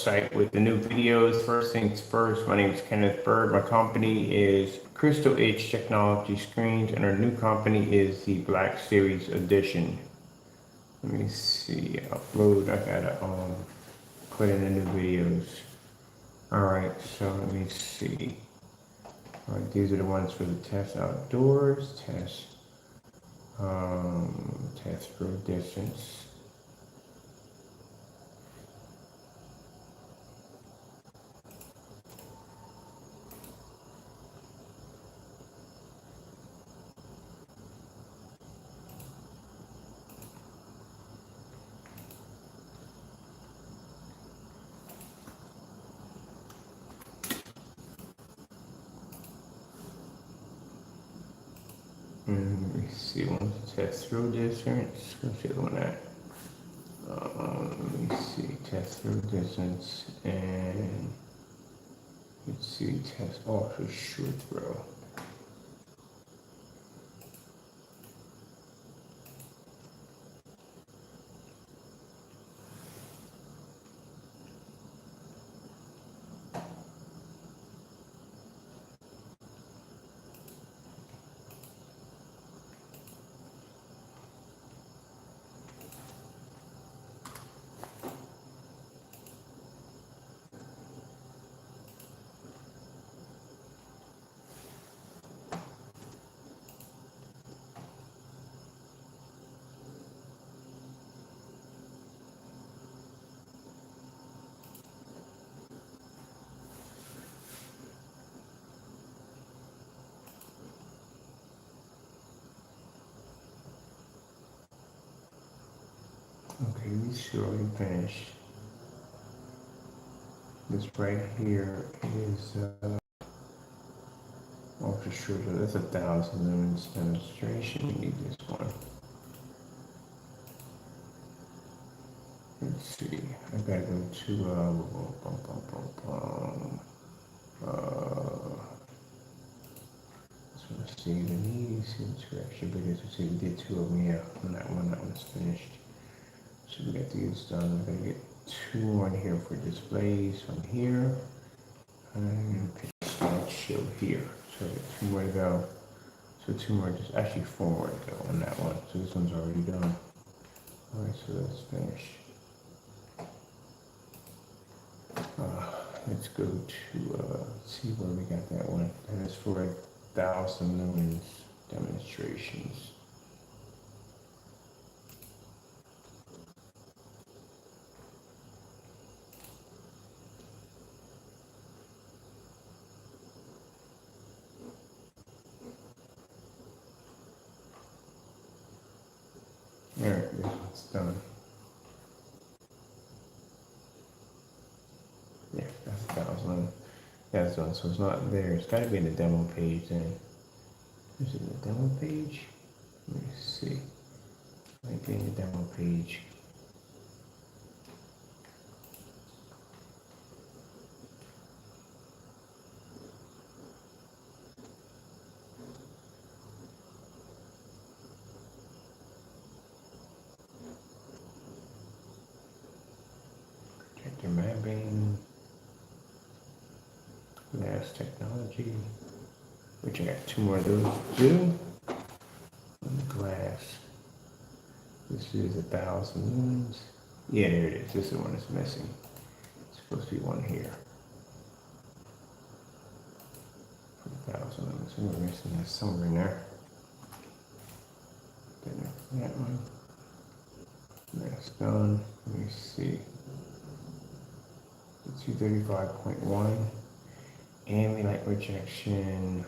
website with the new videos. First things first, my name is Kenneth Bird. My company is Crystal Edge Technology Screens, and our new company is the Black Series Edition. Let me see, upload, I gotta put in the new videos. Alright, so let me see. Alright, these are the ones for the test outdoors, test for distance. Let me see, one test through distance. What's the other one at? Let me see, test through distance, and let's see, test for short throw. Okay, we surely finished. This right here is ultra short. That's 1,000 lumens demonstration. We need this one. Let's see. I gotta go to let's see the needs and two extra videos. Let's see, we did 2 of them. Yeah, on that one's finished. So we got these done. We're gonna get 2 more in here for displays from here. And slideshow here. So 2 more to go. So 2 more, just actually 4 more to go on that one. So this one's already done. Alright, so let's finish. Let's go to see where we got that one. That is for 1,000 lumens demonstrations. There, this one's done. Yeah, that's 1,000. That's done. So it's not there. It's got to be in the demo page then. Is it in the demo page? Let me see. Might be in the demo page. Projector mapping. Glass technology. Which I got 2 more of those to do. And the glass. This is 1,000 lumens. Yeah, there it is. This is the one that's missing. It's supposed to be one here. 1,000 lumens. We're missing that somewhere in there. That one. That's done. Let me see. 235.1. Ambient light rejection.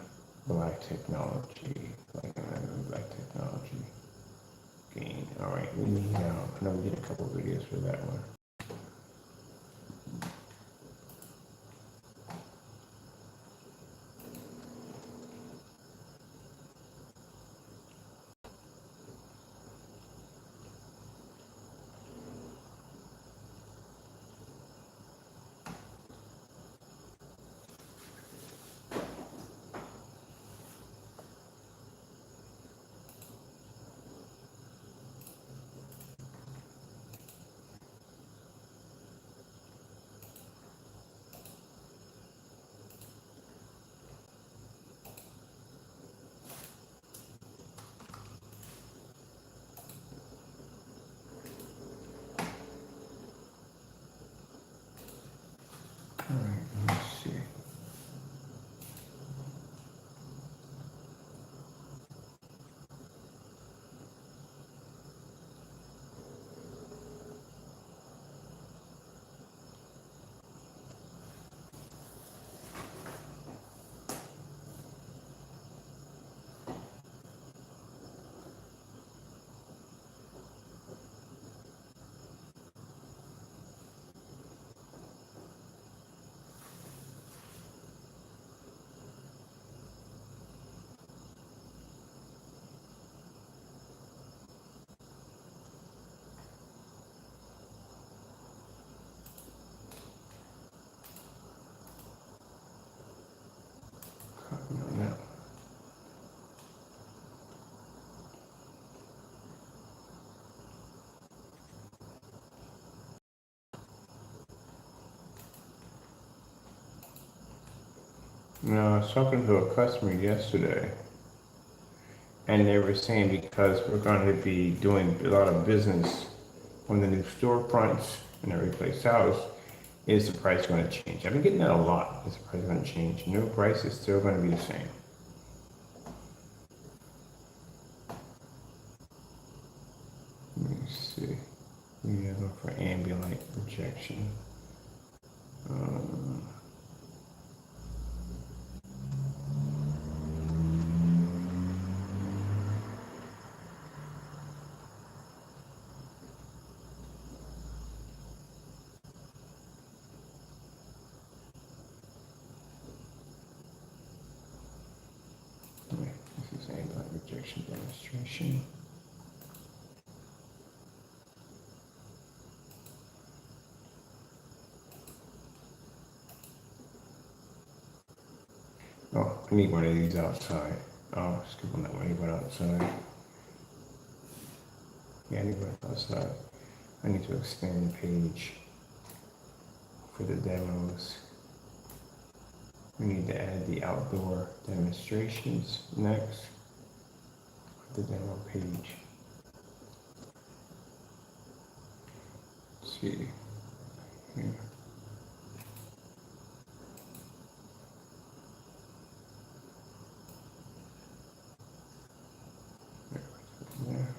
Black technology. Black technology. Gain. Alright, we need I know we did a couple of videos for that one. All right, let me see. Copy on that. No, I was talking to a customer yesterday, and they were saying because we're going to be doing a lot of business on the new storefronts and every place else, is the price going to change? I've been getting that a lot. Is the price going to change? No, price is still going to be the same. Let me see. We have look for ambient projection. This is ambient projection demonstration. Oh, I need one of these outside. Oh, skip on that one. I need one outside. Yeah, I need one outside. I need to expand the page for the demos. We need to add the outdoor demonstrations next. The demo page. Let's see. Here. There.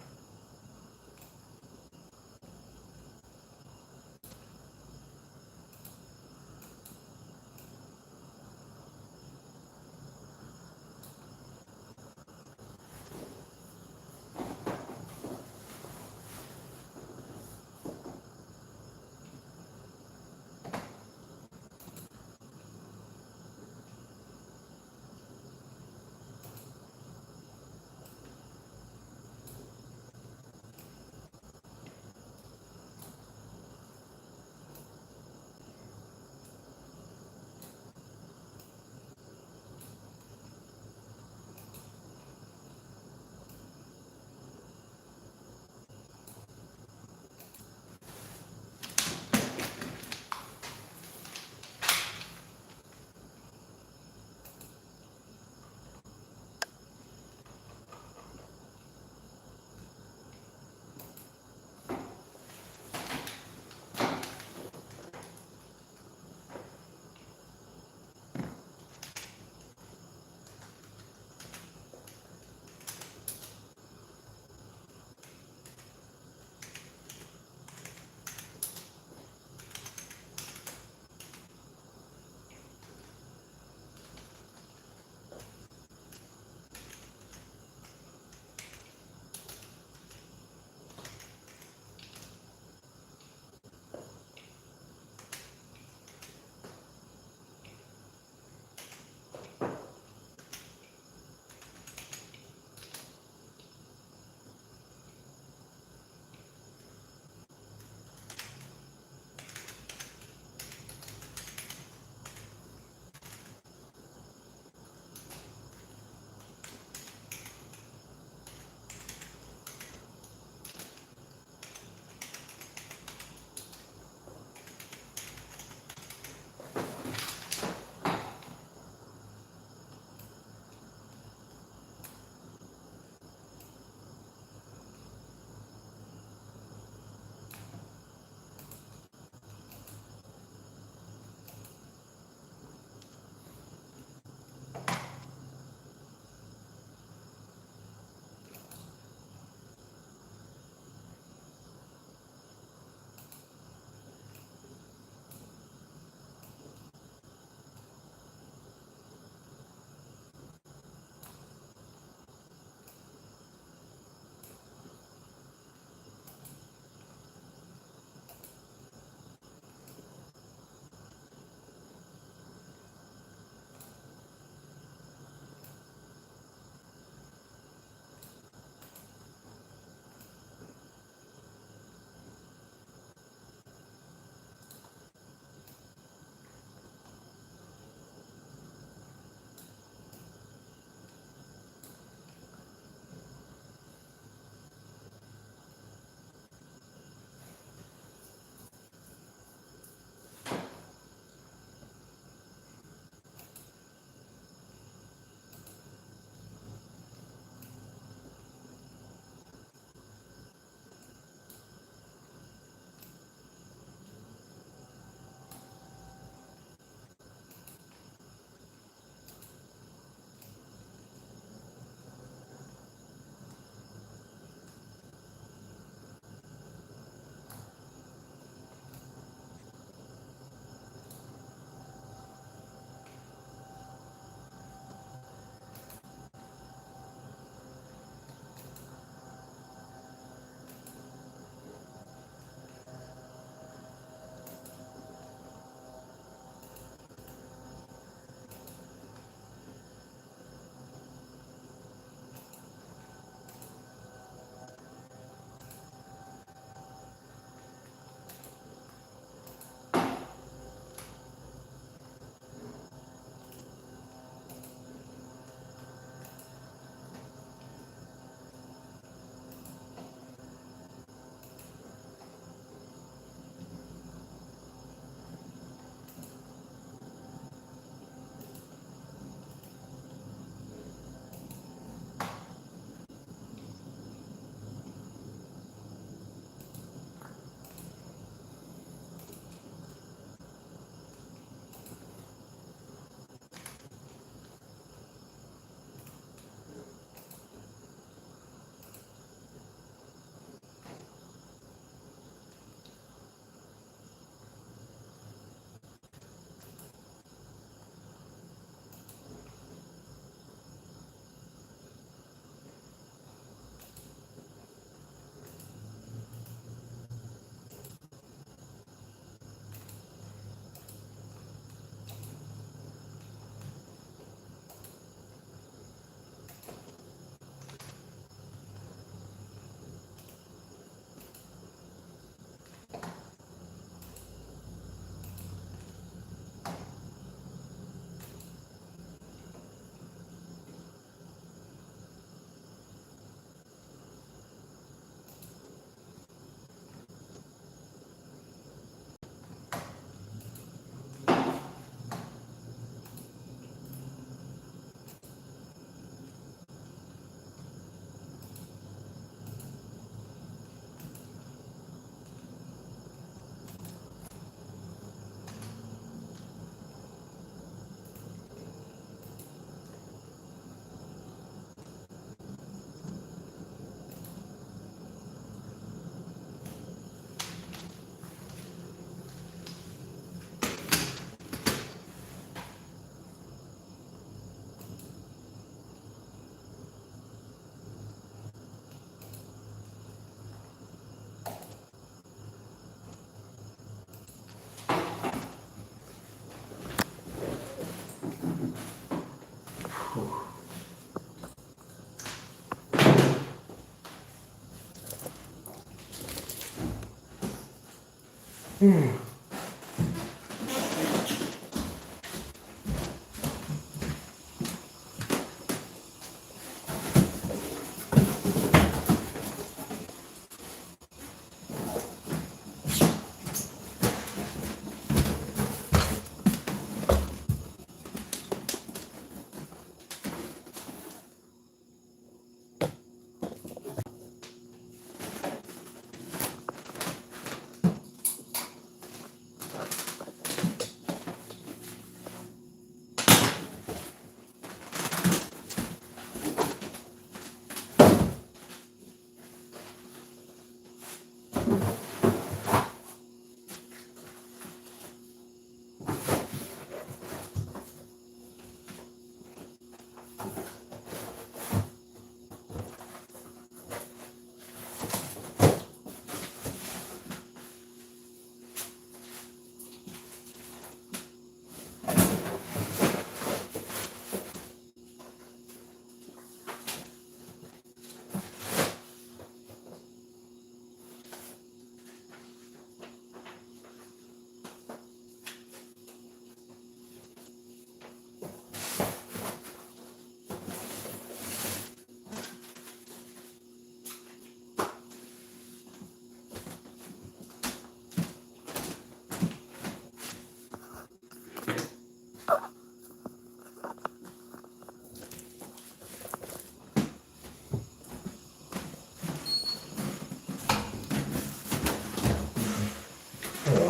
Oh,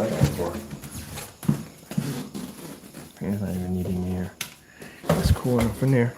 I got for. It's not even needing here. It's cool enough in there.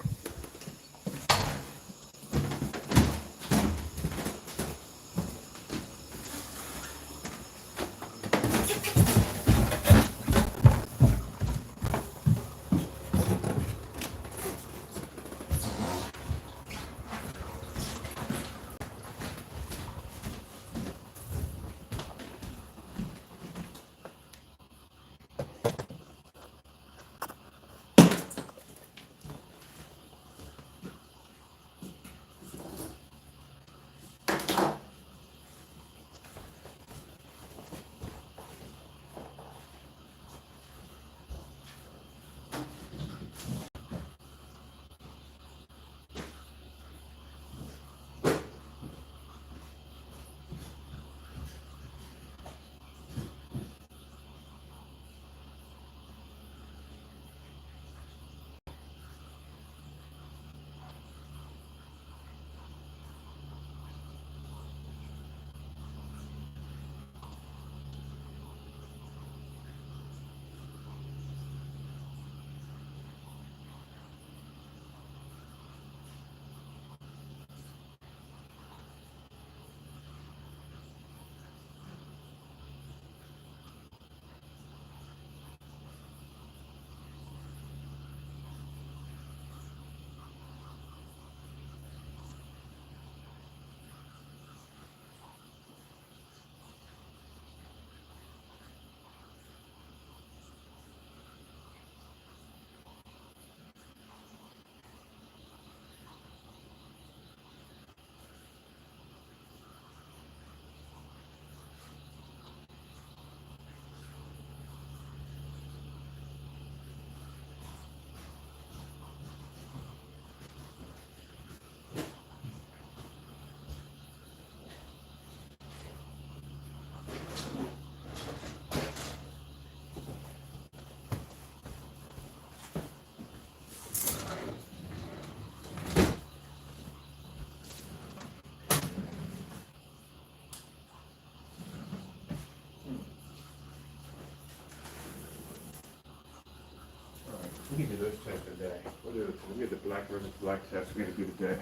We can do those tests today. We'll get the black versus black test we're gonna do today.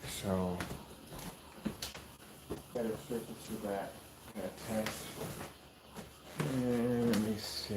So, gotta search through that test. And let me see.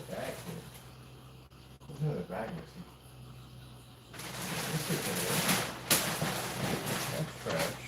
bag here. There's another bag missing. This isn't it. That's trash.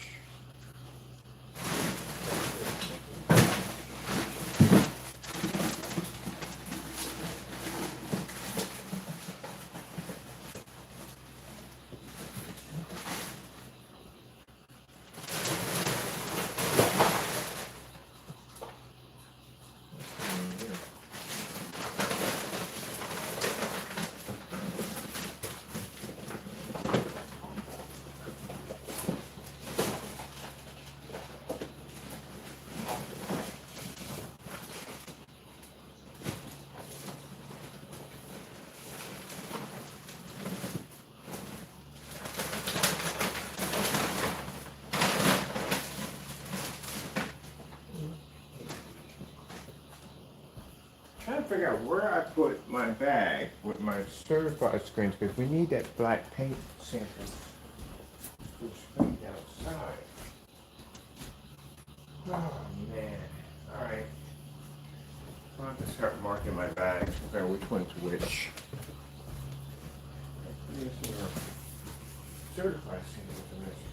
Trying to figure out where I put my bag with my certified screens because we need that black paint sample to paint outside. Oh man. Alright. I'll have to start marking my bags, figure out which one's which. These are certified samples are missing.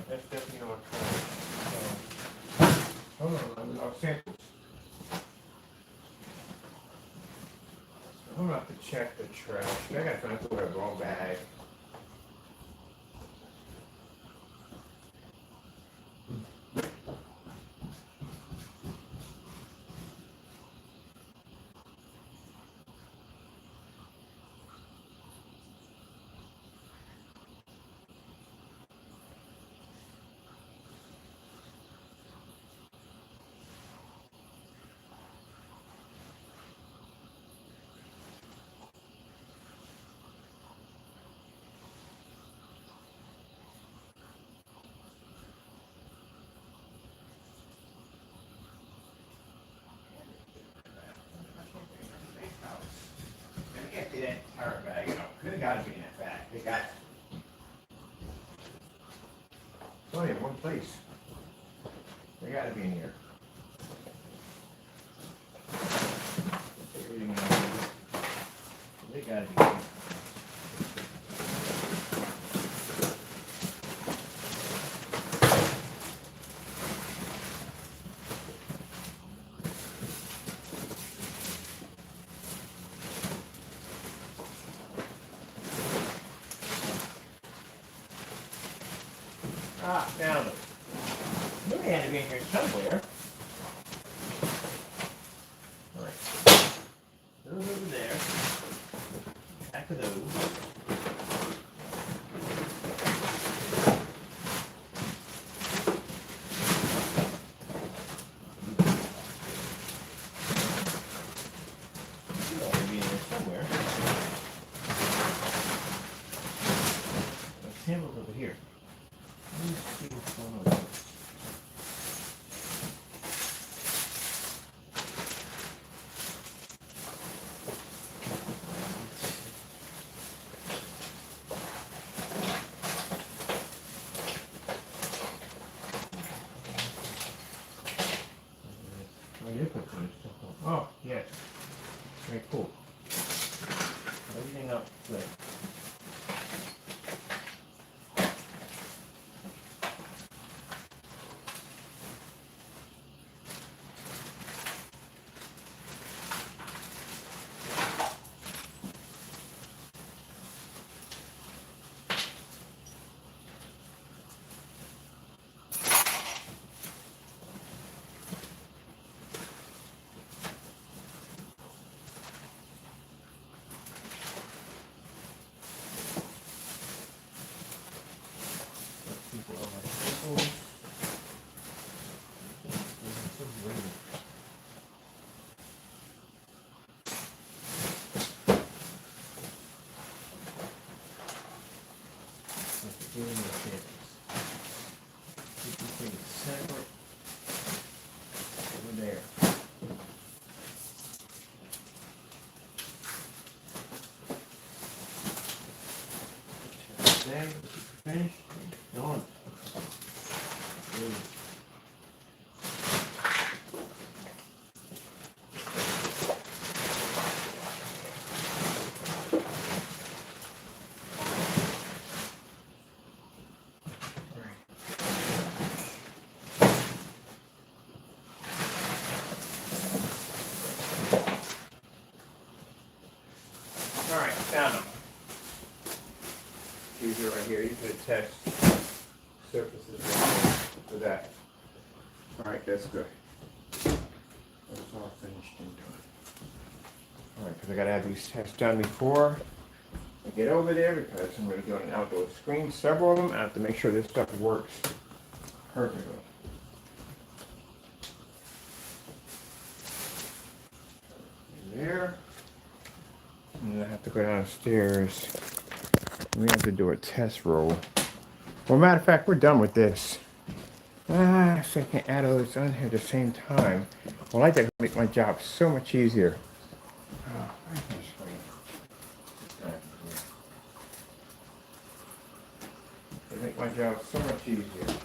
That's definitely not correct. Hold on, I'll samples. I'm gonna have to check the trash. I gotta find the wrong bag. That entire bag, could have got to be in that bag. They got it. It's only in one place. They got to be in here. Everything in here. They got to be in here. Ah, found it. Knew they had to be in here somewhere. All right. Those over there. Back of those. They ought to be in there somewhere. The samples over here. Let me see what's going on. Oh, yes. Very cool. Everything up good. today. Finished. Done. All right, found them. These are right here. These are the test surfaces for that. All right, that's good. That's all finished and done. All right, because I got to have these tests done before I get over there, because I'm going to do an outdoor screen, several of them. I have to make sure this stuff works perfectly. There. And I have to go downstairs. We have to do a test roll. Well, matter of fact, we're done with this. So I can add all this on here at the same time. Well, I like that to make my job so much easier. It make my job so much easier.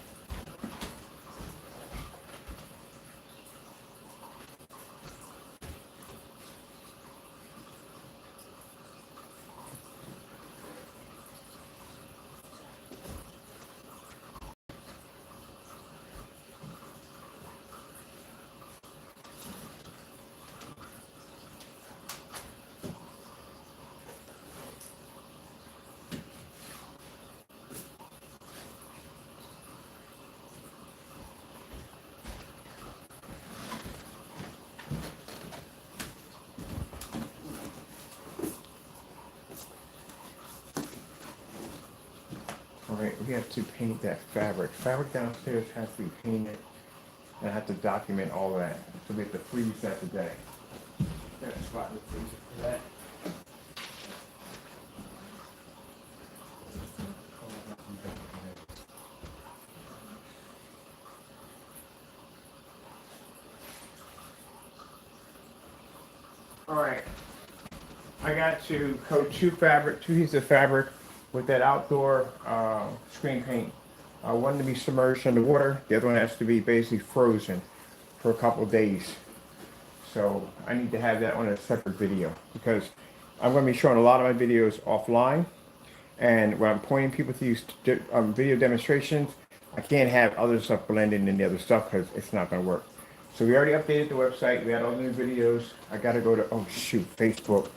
Alright, we have to paint that fabric. Fabric downstairs has to be painted, and I have to document all that. So we have to freeze that today. Got a spot in the freezer for that. Alright, I got to coat two pieces of fabric with that outdoor screen paint. One to be submerged in the water, the other one has to be basically frozen for a couple of days. So I need to have that on a separate video, because I'm going to be showing a lot of my videos offline, and when I'm pointing people to use video demonstrations, I can't have other stuff blending in the other stuff, because it's not going to work. So we already updated the website. We had all the new videos. I got to go to, oh shoot, Facebook.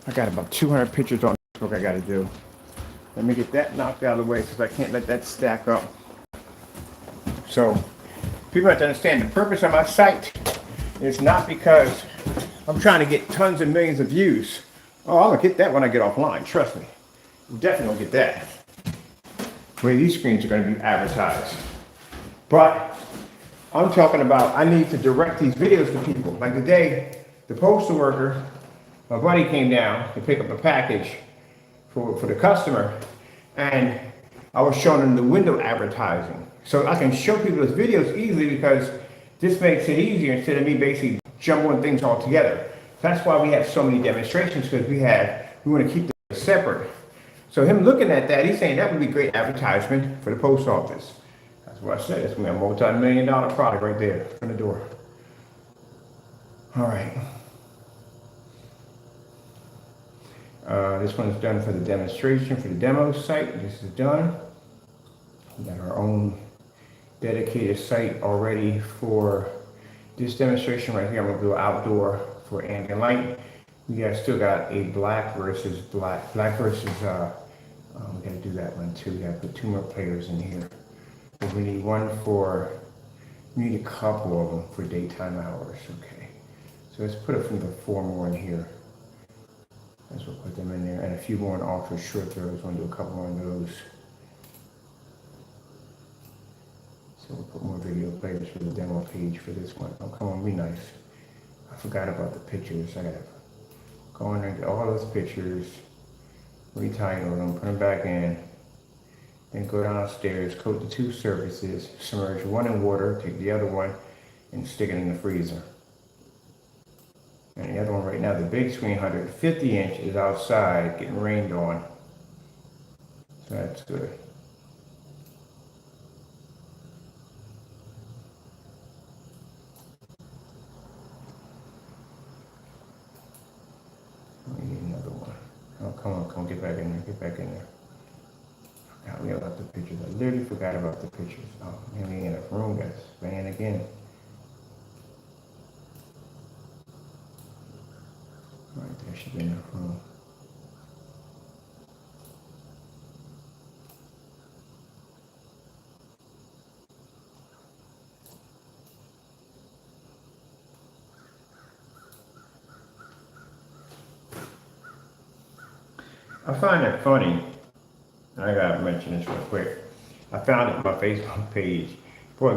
I got about 200 pictures on Facebook I got to do. Let me get that knocked out of the way, because I can't let that stack up. So people have to understand the purpose of my site is not because I'm trying to get tons and millions of views. Oh, I'm going to get that when I get offline. Trust me. I'm definitely going to get that. Where these screens are going to be advertised. But I'm talking about I need to direct these videos to people. Like today, the postal worker, my buddy came down to pick up a package for the customer, and I was showing them the window advertising. So I can show people those videos easily, because this makes it easier instead of me basically jumbling things all together. That's why we have so many demonstrations, because we want to keep them separate. So him looking at that, he's saying that would be great advertisement for the post office. That's what I said. It's going to be a multi-million-dollar product right there in the door. All right. This one's done for the demonstration, for the demo site. This is done. We got our own dedicated site already for this demonstration right here. I'm going to do outdoor for ambient light. We still got a black versus black versus, we got to do that one too. We got to put 2 more players in here. But we need we need a couple of them for daytime hours. Okay. So let's put it from the 4 more in here. Let's put them in there, and a few more in ultra short throws. We'll do a couple more of those. So we'll put more video players for the demo page for this one. Oh, come on, be nice. I forgot about the pictures. I gotta go in there and get all those pictures, retitle them, put them back in, then go downstairs, coat the 2 surfaces, submerge one in water, take the other one, and stick it in the freezer. And the other one right now, the big screen, 150 inch, is outside getting rained on. So That's good. We need another one. Oh, come on, get back in there, get back in there. Forgot me about the pictures. I literally forgot about the pictures. Oh, man, we in a room, guys. Man, again. Right there should be enough room. I find it funny. I gotta mention this real quick. I found it on my Facebook page. Boy,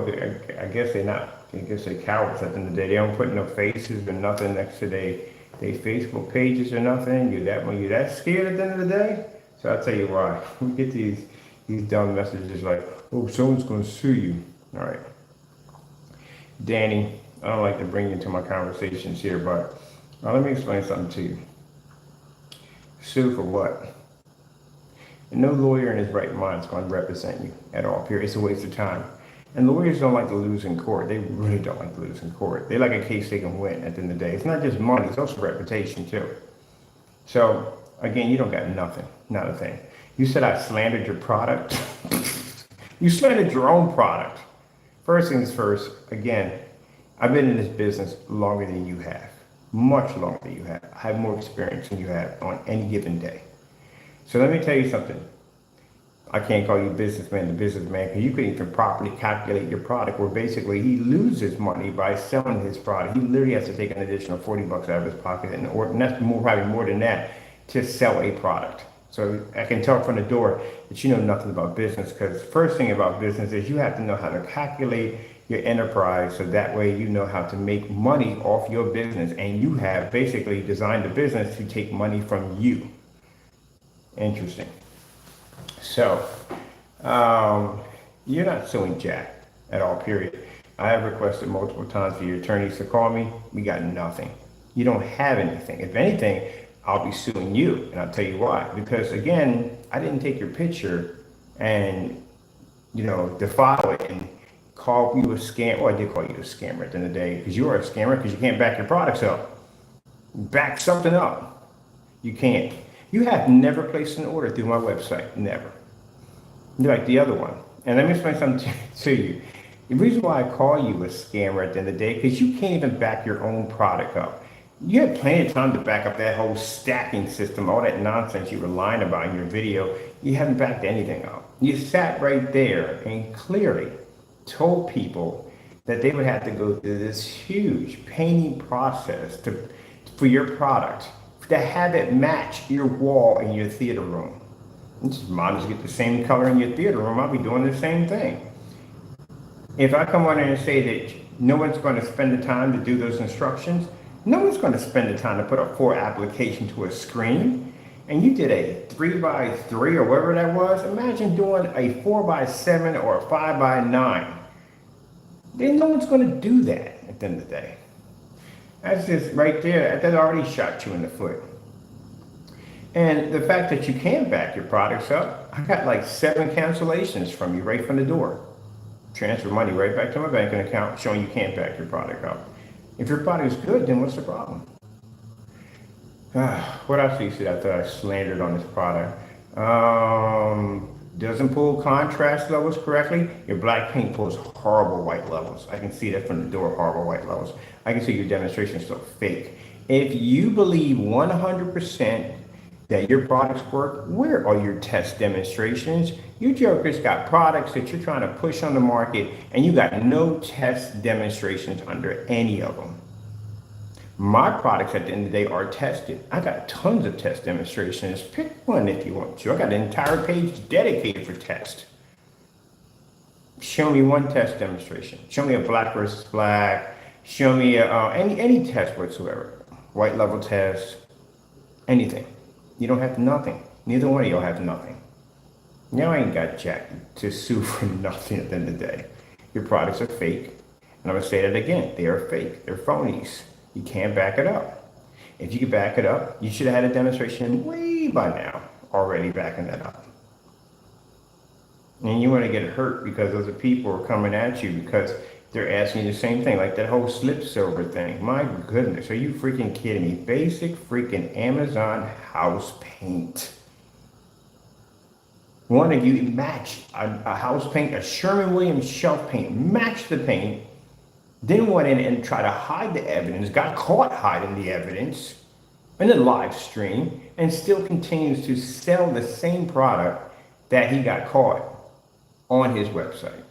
I guess they're not. I guess they're cowards at the end of the day. They don't put no faces or nothing next to they Facebook pages or nothing. You that scared at the end of the day? So I'll tell you why. We get these dumb messages like, oh, someone's gonna sue you. All right, Danny. I don't like to bring you into my conversations here, but let me explain something to you. Sue for what? And no lawyer in his right mind is going to represent you at all, period. It's a waste of time. And lawyers don't like to lose in court. They really don't like to lose in court. They like a case they can win at the end of the day. It's not just money, it's also reputation too. So, again, you don't got nothing, not a thing. You said I slandered your product. You slandered your own product. First things first, again, I've been in this business longer than you have. Much longer than you have. I have more experience than you have on any given day. So let me tell you something. I can't call you businessman to businessman because you couldn't even properly calculate your product, where basically he loses money by selling his product. He literally has to take an additional $40 out of his pocket, and that's probably more than that, to sell a product. So I can tell from the door that you know nothing about business, because first thing about business is you have to know how to calculate your enterprise, so that way you know how to make money off your business, and you have basically designed the business to take money from you. Interesting. So you're not suing Jack at all, period. I have requested multiple times for your attorneys to call me. We got nothing. You don't have anything. If anything, I'll be suing you, and I'll tell you why. Because again, I didn't take your picture and defile it and call you a scam. Well, I did call you a scammer at the end of the day, because you are a scammer because you can't back your products up. Back something up. You can't. You have never placed an order through my website. Never. You're like the other one. And let me explain something to you. The reason why I call you a scammer at the end of the day, because you can't even back your own product up. You had plenty of time to back up that whole stacking system, all that nonsense you were lying about in your video. You haven't backed anything up. You sat right there and clearly told people that they would have to go through this huge painting process for your product, to have it match your wall in your theater room. You just might as well get the same color in your theater room. I'll be doing the same thing. If I come on in and say that no one's going to spend the time to do those instructions, no one's going to spend the time to put a 4 application to a screen, and you did a 3x3 or whatever that was, imagine doing a 4x7 or a 5x9. Then no one's going to do that at the end of the day. That's just right there. That already shot you in the foot. And the fact that you can't back your products up, I got like 7 cancellations from you right from the door. Transfer money right back to my banking account showing you can't back your product up. If your product is good, then what's the problem? What else do you see? I thought I slandered on this product. Doesn't pull contrast levels correctly. Your black paint pulls horrible white levels. I can see that from the door, horrible white levels. I can see your demonstration is still fake. If you believe 100% that your products work, where are your test demonstrations? You jokers got products that you're trying to push on the market, and you got no test demonstrations under any of them. My products at the end of the day are tested. I got tons of test demonstrations. Pick one if you want to. I got an entire page dedicated for test. Show me one test demonstration. Show me a black versus black. Show me any test whatsoever. White level test, anything. You don't have nothing. Neither one of y'all have nothing. Now I ain't got jack to sue for nothing at the end of the day. Your products are fake. And I'm going to say that again. They are fake. They're phonies. You can't back it up. If you could back it up, you should have had a demonstration way by now already backing that up. And you want to get hurt because other people are coming at you because they're asking you the same thing, like that whole slip silver thing. My goodness, are you freaking kidding me? Basic freaking Amazon house paint. One of you match a house paint, a Sherwin-Williams shelf paint, match the paint, then went in and tried to hide the evidence, got caught hiding the evidence in the live stream, and still continues to sell the same product that he got caught on his website.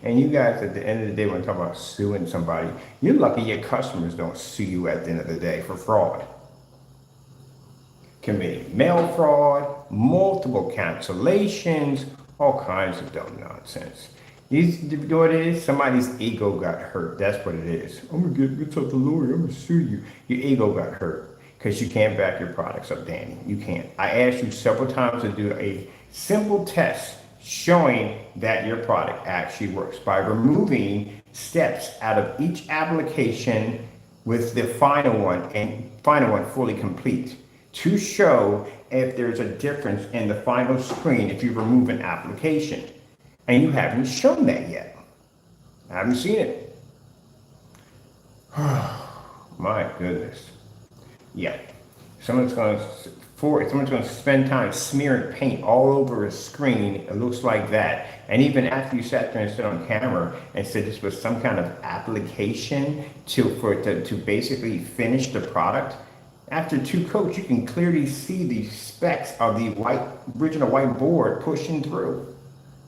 And you guys, at the end of the day, when talking about suing somebody, you're lucky your customers don't sue you at the end of the day for fraud. Committing mail fraud, multiple cancellations, all kinds of dumb nonsense. You know what it is? Somebody's ego got hurt. That's what it is. I'm gonna get to the lawyer. I'm gonna sue you. Your ego got hurt because you can't back your products up, Danny. You can't. I asked you several times to do a simple test showing that your product actually works by removing steps out of each application with the final one fully complete to show if there's a difference in the final screen if you remove an application. And you haven't shown that yet. I haven't seen it. My goodness. Yeah. Someone's going to spend time smearing paint all over a screen. It looks like that. And even after you sat there and stood on camera and said this was some kind of application to basically finish the product, after 2 coats, you can clearly see the specs of the original white board pushing through.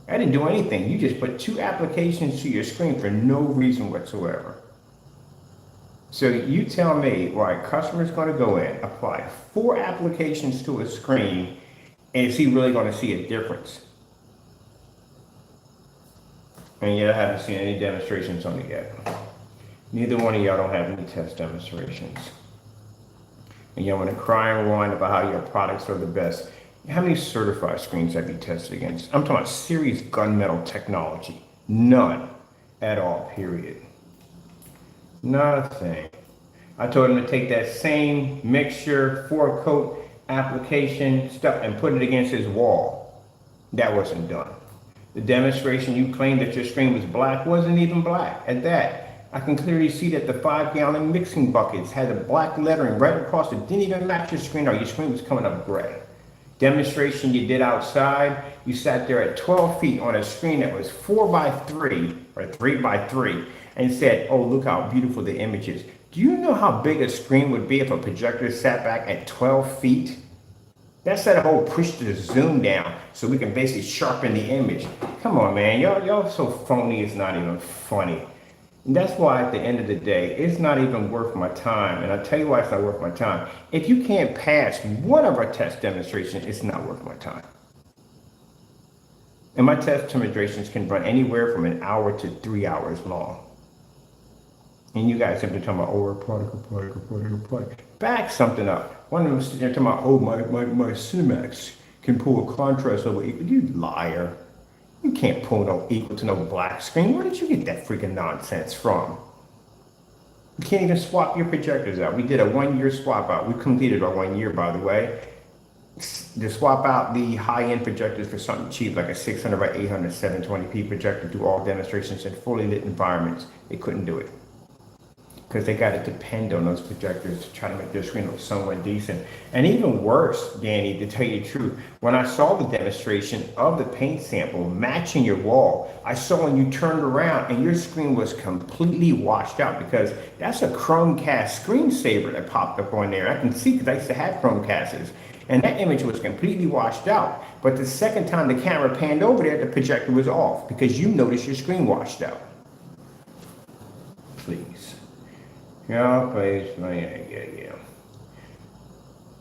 I didn't do anything. You just put 2 applications to your screen for no reason whatsoever. So you tell me why a customer's going to go in, apply 4 applications to a screen, and is he really going to see a difference? And yet I haven't seen any demonstrations on it yet. Neither one of y'all don't have any test demonstrations. And y'all want to cry and whine about how your products are the best. How many certified screens have you tested against? I'm talking about series gunmetal technology. None at all, period. Nothing. I told him to take that same mixture, 4-coat application stuff and put it against his wall. That wasn't done. The demonstration you claimed that your screen was black wasn't even black. At that, I can clearly see that the 5-gallon mixing buckets had the black lettering right across it. Didn't even match your screen, or your screen was coming up gray. Demonstration you did outside, you sat there at 12 feet on a screen that was 4x3 or 3x3 and said, oh, look how beautiful the image is. Do you know how big a screen would be if a projector sat back at 12 feet? That's that whole push the zoom down so we can basically sharpen the image. Come on, man, y'all so phony, it's not even funny. And that's why at the end of the day, it's not even worth my time. And I'll tell you why it's not worth my time. If you can't pass one of our test demonstrations, it's not worth my time. And my test demonstrations can run anywhere from an hour to 3 hours long. And you guys have been talking about, oh, a product. Back something up. One of them sitting there talking about, oh, my Cinemax can pull a contrast over equal. You liar. You can't pull no equal to no black screen. Where did you get that freaking nonsense from? You can't even swap your projectors out. We did a 1-year swap out. We completed our 1 year, by the way. To swap out the high-end projectors for something cheap, like a 600 by 800 720p projector, do all demonstrations in fully lit environments. They couldn't do it, because they got to depend on those projectors to try to make their screen look somewhat decent. And even worse, Danny, to tell you the truth, when I saw the demonstration of the paint sample matching your wall, I saw when you turned around and your screen was completely washed out, because that's a Chromecast screensaver that popped up on there. I can see, because I used to have Chromecasts. And that image was completely washed out. But the second time the camera panned over there, the projector was off, because you noticed your screen washed out. Please. Yeah, please.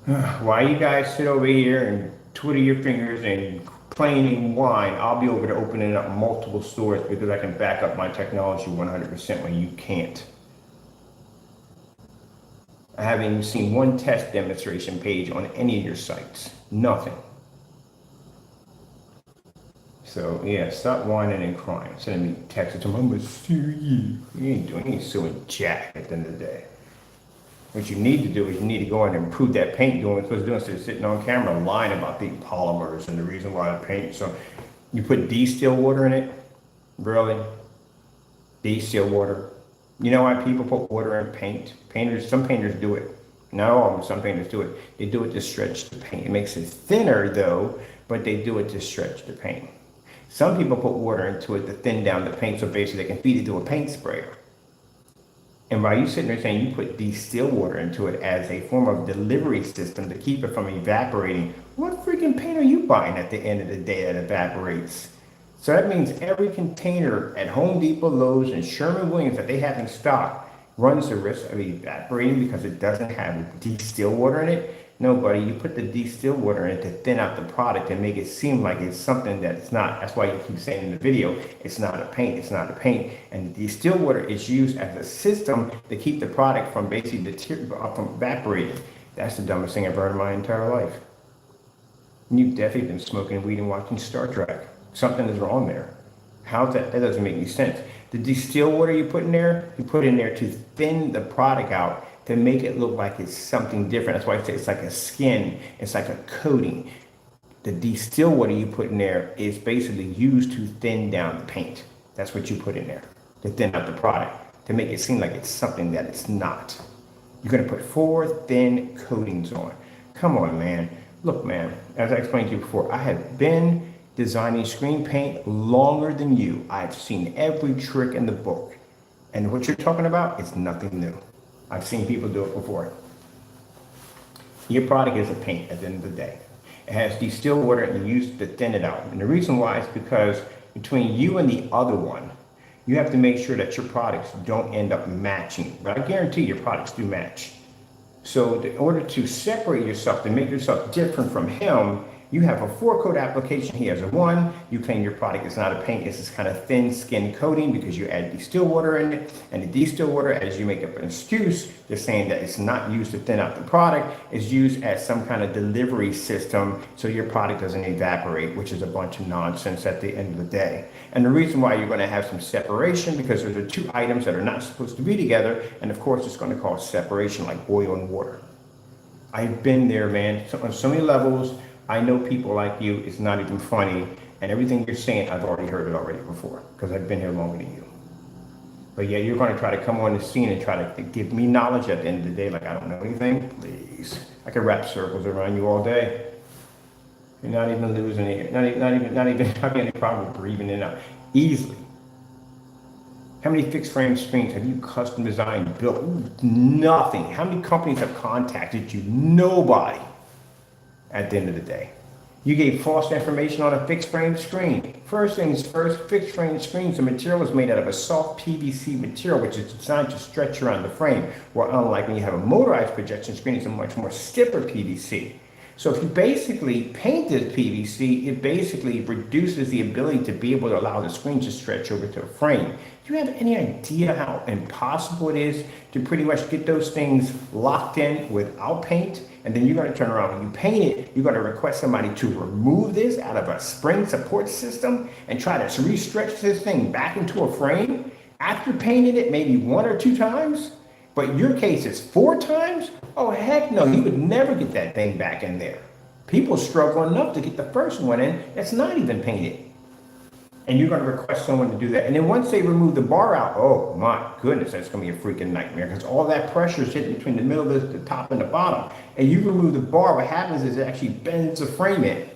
Yeah. While you guys sit over here and twiddle your fingers and complain and whine, I'll be over there opening up multiple stores, because I can back up my technology 100% when you can't. I haven't even seen one test demonstration page on any of your sites. Nothing. So yeah, stop whining and crying. Sending me texts to me, I'm gonna sue you. You ain't suing jack at the end of the day. What you need to do is you need to go in and improve that paint doing what it's supposed to do instead of sitting on camera lying about the polymers and the reason why the paint. So you put distilled water in it? Really? Distilled water? You know why people put water in paint? Some painters do it. Not all of them, some painters do it. They do it to stretch the paint. It makes it thinner though, but they do it to stretch the paint. Some people put water into it to thin down the paint so basically they can feed it to a paint sprayer. And while you sitting there saying you put distilled water into it as a form of delivery system to keep it from evaporating, what freaking paint are you buying at the end of the day that evaporates? So that means every container at Home Depot, Lowe's, and Sherwin-Williams that they have in stock runs the risk of evaporating because it doesn't have distilled water in it. No, buddy, you put the distilled water in it to thin out the product and make it seem like it's something that it's not. That's why you keep saying in the video, it's not a paint, it's not a paint. And the distilled water is used as a system to keep the product from basically from evaporating. That's the dumbest thing I've heard in my entire life. You've definitely been smoking weed and watching Star Trek. Something is wrong there. How's that? That doesn't make any sense. The distilled water you put in there to thin the product out, to make it look like it's something different. That's why I say it's like a skin, it's like a coating. The distilled water you put in there is basically used to thin down the paint. That's what you put in there, to thin out the product, to make it seem like it's something that it's not. You're gonna put 4 thin coatings on. Come on, man. Look, man, as I explained to you before, I have been designing screen paint longer than you. I've seen every trick in the book. And what you're talking about is nothing new. I've seen people do it before. Your product is a paint at the end of the day. It has distilled water and you use it to thin it out. And the reason why is because between you and the other one, you have to make sure that your products don't end up matching. But I guarantee your products do match. So in order to separate yourself, to make yourself different from him, you have a 4-coat application. He has a 1. You claim your product is not a paint. It's this kind of thin skin coating because you add distilled water in it. And the distilled water, as you make up an excuse, they're saying that it's not used to thin out the product. It's used as some kind of delivery system so your product doesn't evaporate, which is a bunch of nonsense at the end of the day. And the reason why you're going to have some separation, because those are 2 items that are not supposed to be together. And of course, it's going to cause separation like oil and water. I've been there, man, on so many levels. I know people like you. It's not even funny. And everything you're saying, I've already heard it already before because I've been here longer than you. But yeah, you're going to try to come on the scene and try to give me knowledge at the end of the day like I don't know anything? Please. I could wrap circles around you all day. You're not even losing it. Not even having any problem breathing in and out. Easily. How many fixed frame screens have you custom designed, built? Nothing. How many companies have contacted you? Nobody. At the end of the day, you gave false information on a fixed frame screen. First things first, fixed frame screens, the material is made out of a soft PVC material, which is designed to stretch around the frame. Where unlike when you have a motorized projection screen, it's a much more stiffer PVC. So if you basically paint this PVC, it basically reduces the ability to be able to allow the screen to stretch over to the frame. Do you have any idea how impossible it is to pretty much get those things locked in without paint? And then you're going to turn around when you paint it, you're going to request somebody to remove this out of a spring support system and try to re-stretch this thing back into a frame after painting it maybe 1 or 2 times? But your case is 4 times? Oh, heck no, you would never get that thing back in there. People struggle enough to get the first one in that's not even painted. And you're going to request someone to do that. And then once they remove the bar out, oh my goodness, that's going to be a freaking nightmare because all that pressure is hitting between the middle of the top and the bottom. And you remove the bar, what happens is it actually bends the frame in.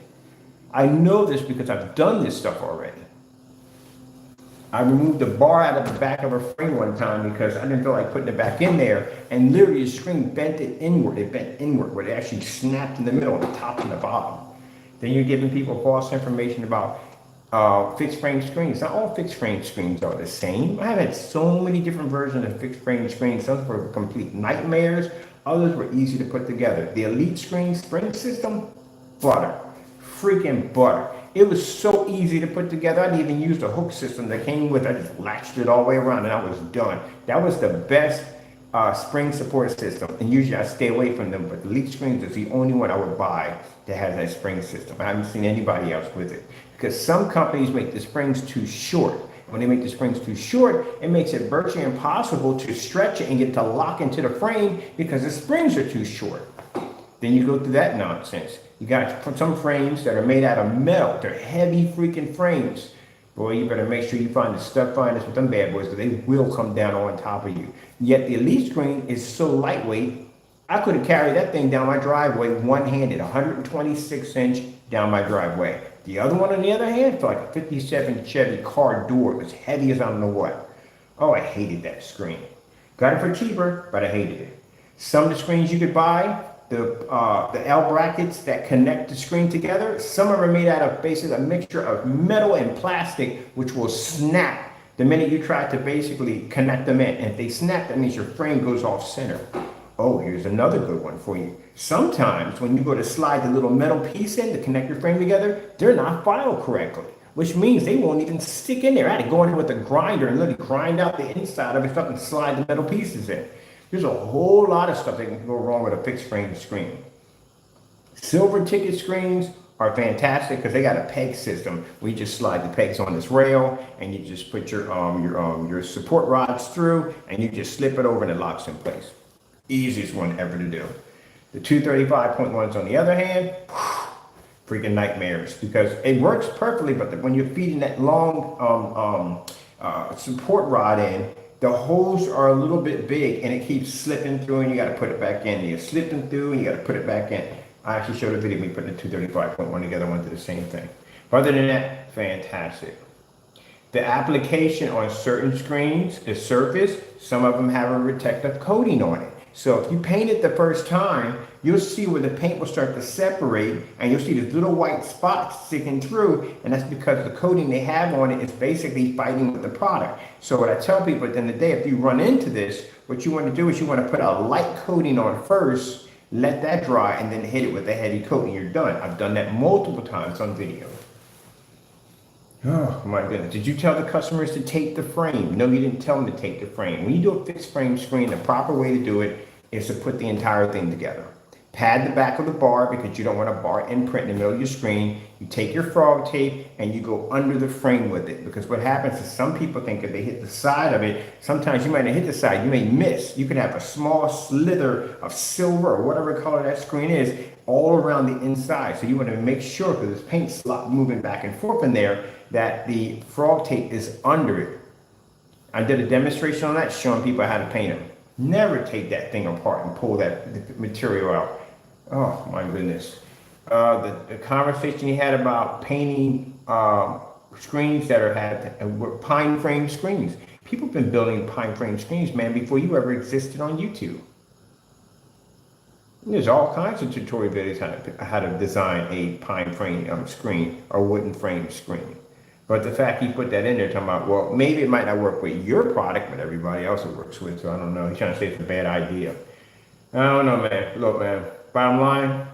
I know this because I've done this stuff already. I removed the bar out of the back of a frame one time because I didn't feel like putting it back in there, and literally the screen bent it inward. It bent inward where it actually snapped in the middle, the top and the bottom. Then you're giving people false information about fixed frame screens. Not all fixed frame screens are the same. I've had so many different versions of fixed frame screens. Some were complete nightmares. Others were easy to put together. The Elite Screen Spring System, butter. Freaking butter. It was so easy to put together. I didn't even use the hook system that came with it. I just latched it all the way around and I was done. That was the best spring support system. And usually I stay away from them, but the Elite Screens is the only one I would buy that has that spring system. I haven't seen anybody else with it. Because some companies make the springs too short. When they make the springs too short, it makes it virtually impossible to stretch it and get to lock into the frame because the springs are too short. Then you go through that nonsense. You got some frames that are made out of metal. They're heavy freaking frames. Boy, you better make sure you find the stuff finders with them bad boys because they will come down on top of you. Yet the Elite screen is so lightweight, I could have carried that thing down my driveway one-handed, 126 inch down my driveway. The other one, on the other hand, felt like a 57 Chevy car door. It was heavy as I don't know what. Oh, I hated that screen. Got it for cheaper, but I hated it. Some of the screens you could buy, the L brackets that connect the screen together, some of them are made out of basically a mixture of metal and plastic, which will snap the minute you try to basically connect them in. And if they snap, that means your frame goes off center. Oh, here's another good one for you. Sometimes when you go to slide the little metal piece in to connect your frame together, they're not filed correctly, which means they won't even stick in there. I had to go in there with a grinder and literally grind out the inside of it and slide the metal pieces in. There's a whole lot of stuff that can go wrong with a fixed frame screen. Silver ticket screens are fantastic because they got a peg system where you just slide the pegs on this rail and you just put your support rods through and you just slip it over and it locks in place. Easiest one ever to do. The 235.1s on the other hand, freaking nightmares because it works perfectly, but when you're feeding that long support rod in, the holes are a little bit big and it keeps slipping through and you got to put it back in. You're slipping through and you got to put it back in. I actually showed a video of me putting the 235.1 together, went to the same thing. But other than that, fantastic. The application on certain screens, the surface, some of them have a protective coating on it. So if you paint it the first time, you'll see where the paint will start to separate and you'll see these little white spots sticking through, and that's because the coating they have on it is basically fighting with the product. So what I tell people at the end of the day, if you run into this, what you want to do is you want to put a light coating on first, let that dry, and then hit it with a heavy coat and you're done. I've done that multiple times on video. Oh my goodness. Did you tell the customers to tape the frame? No, you didn't tell them to tape the frame. When you do a fixed frame screen, the proper way to do it is to put the entire thing together. Pad the back of the bar because you don't want a bar imprint in the middle of your screen. You take your frog tape and you go under the frame with it, because what happens is some people think if they hit the side of it, sometimes you might not hit the side, you may miss. You could have a small slither of silver or whatever color that screen is all around the inside. So you want to make sure, because there's paint slot moving back and forth in there, that the frog tape is under it. I did a demonstration on that showing people how to paint them. Never take that thing apart and pull that material out. Oh my goodness. The conversation he had about painting screens that had pine frame screens. People have been building pine frame screens, man, before you ever existed on YouTube. There's all kinds of tutorial videos how to design a pine frame screen or wooden frame screen. But the fact he put that in there, talking about, well, maybe it might not work with your product, but everybody else it works with, so I don't know. He's trying to say it's a bad idea. I don't know, man. Look, man, bottom line,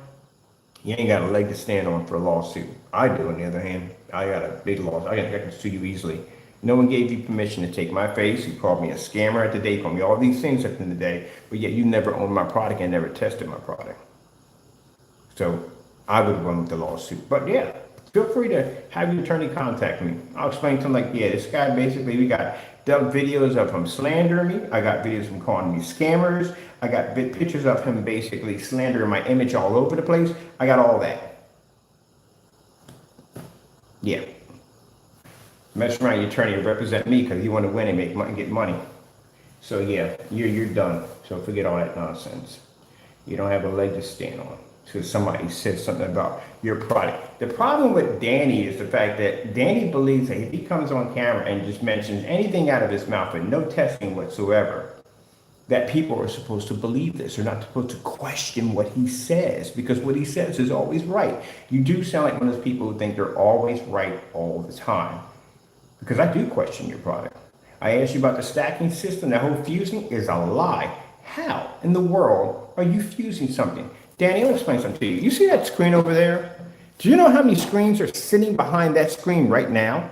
you ain't got a leg to stand on for a lawsuit. I do, on the other hand. I got a big lawsuit. I can sue you easily. No one gave you permission to take my face. You called me a scammer at the day, called me all these things at the end of the day, but yet you never owned my product and never tested my product. So I would run with the lawsuit. But yeah, feel free to have your attorney contact me. I'll explain to him, like, yeah, this guy basically, we got videos of him slandering me. I got videos of him calling me scammers. I got pictures of him basically slandering my image all over the place. I got all that. Yeah. Mess around your attorney to represent me because you want to win and make money, get money. So yeah, you're done. So forget all that nonsense. You don't have a leg to stand on. So somebody said something about your product. The problem with Danny is the fact that Danny believes that if he comes on camera and just mentions anything out of his mouth with no testing whatsoever, that people are supposed to believe this. They're not supposed to question what he says, because what he says is always right. You do sound like one of those people who think they're always right all the time. Because I do question your product. I asked you about the stacking system. That whole fusing is a lie. How in the world are you fusing something? Danny, I'll explain something to you. You see that screen over there? Do you know how many screens are sitting behind that screen right now?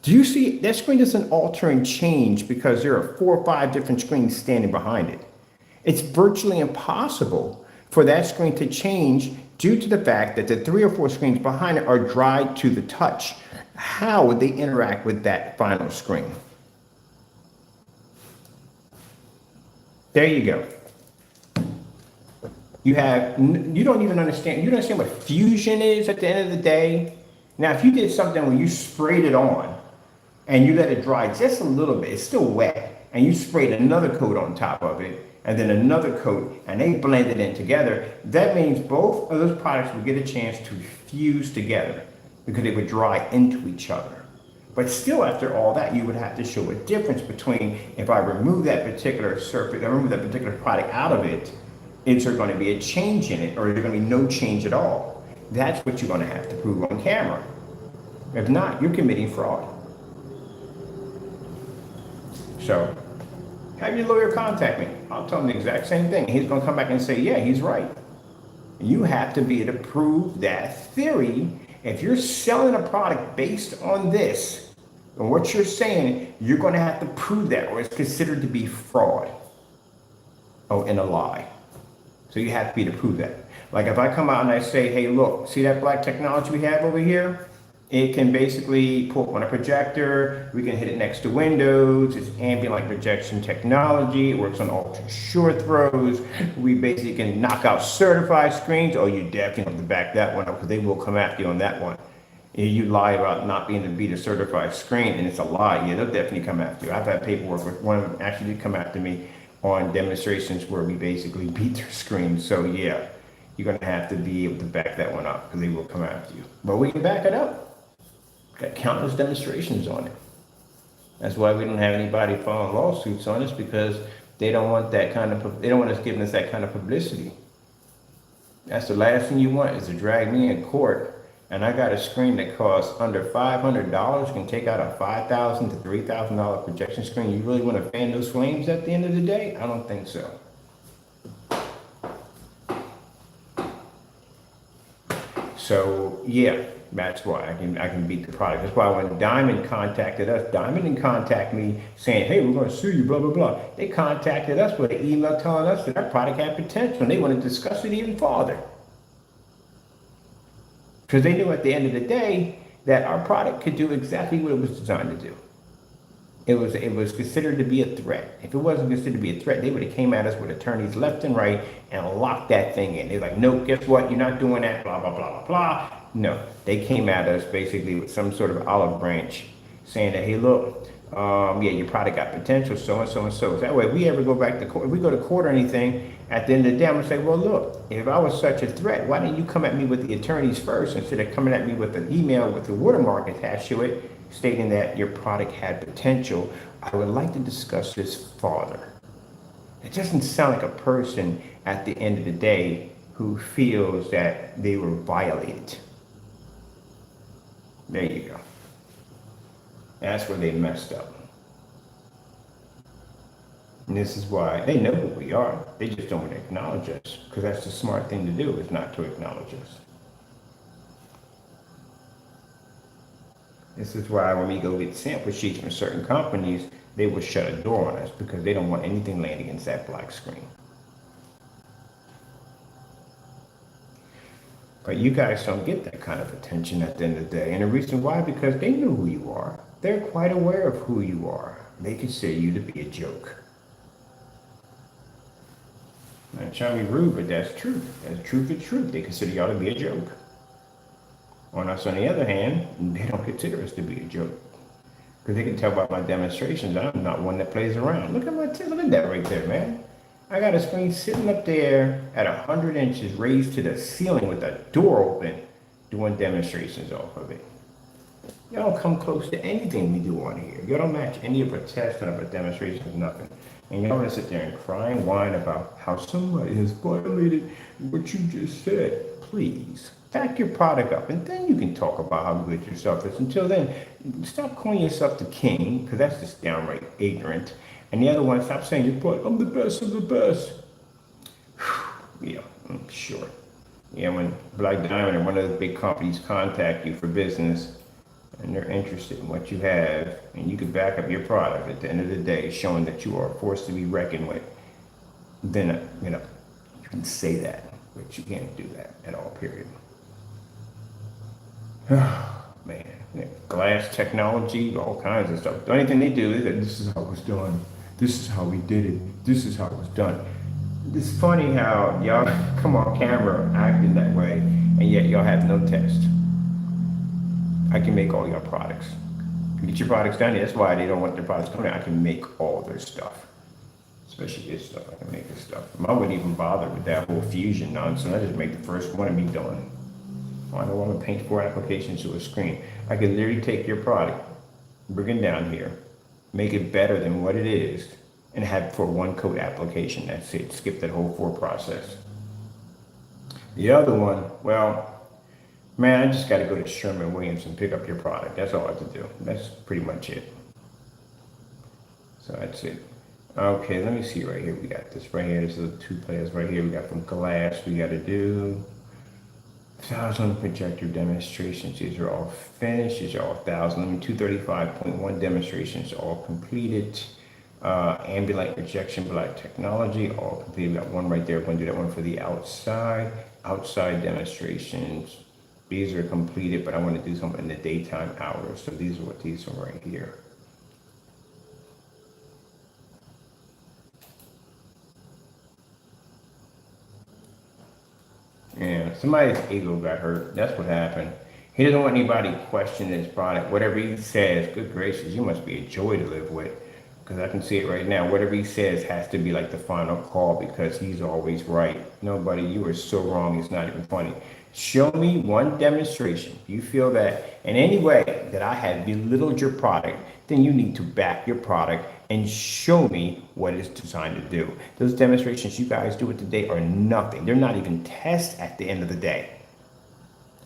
Do you see that screen doesn't alter and change because there are 4 or 5 different screens standing behind it? It's virtually impossible for that screen to change due to the fact that the 3 or 4 screens behind it are dry to the touch. How would they interact with that final screen? There you go. You don't even understand, you don't understand what fusion is at the end of the day. Now, if you did something where you sprayed it on and you let it dry just a little bit, it's still wet, and you sprayed another coat on top of it, and then another coat, and they blended in together, that means both of those products would get a chance to fuse together because they would dry into each other. But still, after all that, you would have to show a difference between, if I remove that particular surface, I remove that particular product out of it, is there going to be a change in it, or is there going to be no change at all? That's what you're going to have to prove on camera. If not, you're committing fraud. So, have your lawyer contact me. I'll tell him the exact same thing. He's going to come back and say, yeah, he's right. You have to be able to prove that theory. If you're selling a product based on this, and what you're saying, you're going to have to prove that, or it's considered to be fraud. Oh, and a lie. So you have to be able to prove that. Like if I come out and I say, hey, look, see that black technology we have over here? It can basically pull up on a projector. We can hit it next to windows. It's ambient light projection technology. It works on ultra short throws. We basically can knock out certified screens. Oh, you definitely have to back that one up because they will come after you on that one. You lie about not being to beat a certified screen and it's a lie. Yeah, they'll definitely come after you. I've had paperwork with one of them actually did come after me on demonstrations where we basically beat their screens. So yeah, you're gonna have to be able to back that one up because they will come after you. But we can back it up. Got countless demonstrations on it. That's why we don't have anybody filing lawsuits on us, because they don't want that kind of, they don't want us giving us that kind of publicity. That's the last thing you want, is to drag me in court and I got a screen that costs under $500, can take out a $5,000 to $3,000 projection screen. You really want to fan those flames at the end of the day? I don't think so. So yeah, that's why I can beat the product. That's why when Diamond contacted us, Diamond didn't contact me saying, hey, we're going to sue you, blah, blah, blah. They contacted us with an email telling us that our product had potential and they want to discuss it even farther. Because they knew at the end of the day that our product could do exactly what it was designed to do. It was considered to be a threat. If it wasn't considered to be a threat, they would have came at us with attorneys left and right and locked that thing in. They're like, no, guess what? You're not doing that, blah, blah, blah, blah, blah. No, they came at us basically with some sort of olive branch saying that, hey, look, yeah, your product got potential, so and so and so. That way, if we ever go back to court, if we go to court or anything, at the end of the day, I'm gonna say, well, look, if I was such a threat, why didn't you come at me with the attorneys first instead of coming at me with an email with the watermark attached to it stating that your product had potential? I would like to discuss this further. It doesn't sound like a person at the end of the day who feels that they were violated. There you go. That's where they messed up. And this is why they know who we are. They just don't want to acknowledge us, because that's the smart thing to do, is not to acknowledge us. This is why when we go get sample sheets from certain companies, they will shut a door on us because they don't want anything landing against that black screen. But you guys don't get that kind of attention at the end of the day. And the reason why, because they know who you are. They're quite aware of who you are. They consider you to be a joke. Not trying to be rude, but that's truth. That's truth is truth. They consider y'all to be a joke. On us, on the other hand, they don't consider us to be a joke. Because they can tell by my demonstrations, I'm not one that plays around. Look at that right there, man. I got a screen sitting up there at 100 inches raised to the ceiling with the door open, doing demonstrations off of it. Y'all don't come close to anything we do on here. Y'all don't match any of our tests and of our demonstrations, nothing. And y'all gonna sit there and cry and whine about how somebody has violated what you just said. Please, back your product up, and then you can talk about how good yourself is. Until then, stop calling yourself the king, because that's just downright ignorant. And the other one, stop saying you're product, I'm the best of the best. Yeah, I'm sure. Yeah, when Black Diamond or one of the big companies contact you for business and they're interested in what you have, and you can back up your product at the end of the day, showing that you are a force to be reckoned with, then, you can say that. But you can't do that at all, period. Man, yeah, glass technology, all kinds of stuff. The only thing they do is that this is how it was done. This is how we did it. This is how it was done. It's funny how y'all come on camera acting that way, and yet y'all have no test. I can make all your products. Get your products done. That's why they don't want their products coming out. I can make all their stuff, especially this stuff. I can make this stuff. I wouldn't even bother with that whole fusion nonsense. I just make the first one and be done. I don't want to paint 4 applications to a screen. I can literally take your product, bring it down here, make it better than what it is, and have for 1 code application. That's it. Skip that whole 4 process. The other one, well, man, I just got to go to Sherwin-Williams and pick up your product. That's all I have to do. That's pretty much it. So that's it. Okay, let me see right here. We got this right here. This is the 2 players right here. We got from Glass. We got to do 1,000 projector demonstrations. These are all finished. These are all 1,000. 235.1 demonstrations all completed. Ambient projection black technology all completed. We got one right there. We're going to do that one for the outside demonstrations. These are completed, but I want to do something in the daytime hours. So these are what these are right here. Yeah, somebody's ego got hurt. That's what happened. He doesn't want anybody questioning his product. Whatever he says, good gracious, you must be a joy to live with. Because I can see it right now. Whatever he says has to be like the final call because he's always right. Nobody, you are so wrong. It's not even funny. Show me one demonstration. If you feel that in any way that I have belittled your product, then you need to back your product and show me what it's designed to do. Those demonstrations you guys do it today are nothing. They're not even tests at the end of the day.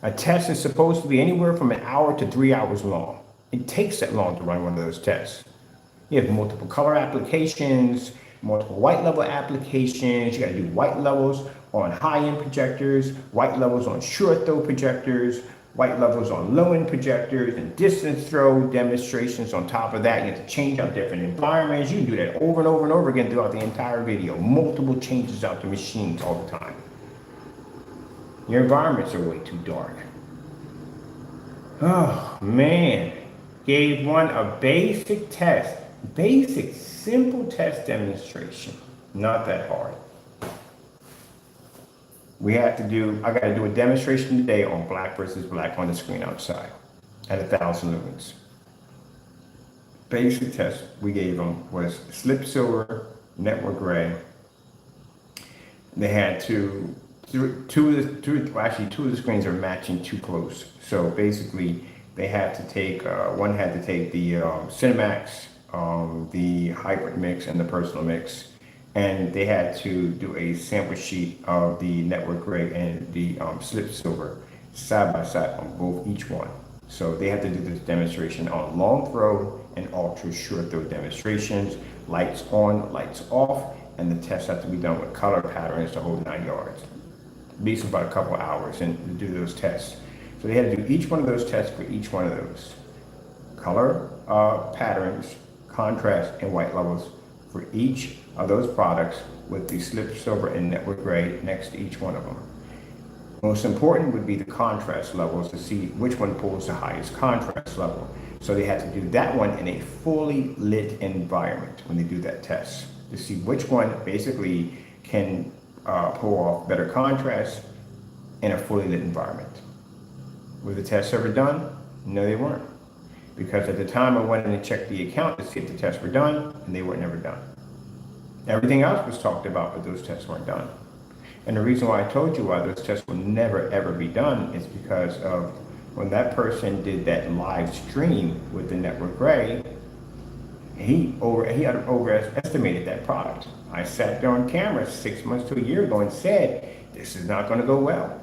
A test is supposed to be anywhere from 1 hour to 3 hours long. It takes that long to run one of those tests. You have multiple color applications, multiple white level applications. You got to do white levels on high-end projectors, white levels on short throw projectors, white levels on low-end projectors, and distance throw demonstrations on top of that. You have to change out different environments. You can do that over and over and over again throughout the entire video. Multiple changes out the machines all the time. Your environments are way too dark. Oh, man. Gave one a basic test. Basic, simple test demonstration. Not that hard. I got to do a demonstration today on black versus black on the screen outside at 1,000 lumens. Basic test we gave them was slip silver, network gray. They had two of the screens are matching too close. So basically they had to take, one had to take the Cinemax, the hybrid mix and the personal mix. And they had to do a sample sheet of the network gray and the slip silver side by side on each one. So they had to do this demonstration on long throw and ultra short throw demonstrations, lights on, lights off, and the tests have to be done with color patterns the whole 9 yards. These about a couple of hours and to do those tests. So they had to do each one of those tests for each one of those. Color patterns, contrast, and white levels for each of those products with the slip silver and network gray next to each one of them. Most important would be the contrast levels to see which one pulls the highest contrast level. So they had to do that one in a fully lit environment when they do that test to see which one basically can pull off better contrast in a fully lit environment. Were the tests ever done? No, they weren't. Because at the time I went in and checked the account to see if the tests were done, and they were never done. Everything else was talked about, but those tests weren't done. And the reason why I told you why those tests will never ever be done is because of when that person did that live stream with the network gray, he had overestimated that product. I sat there on camera 6 months to a year ago and said, this is not going to go well.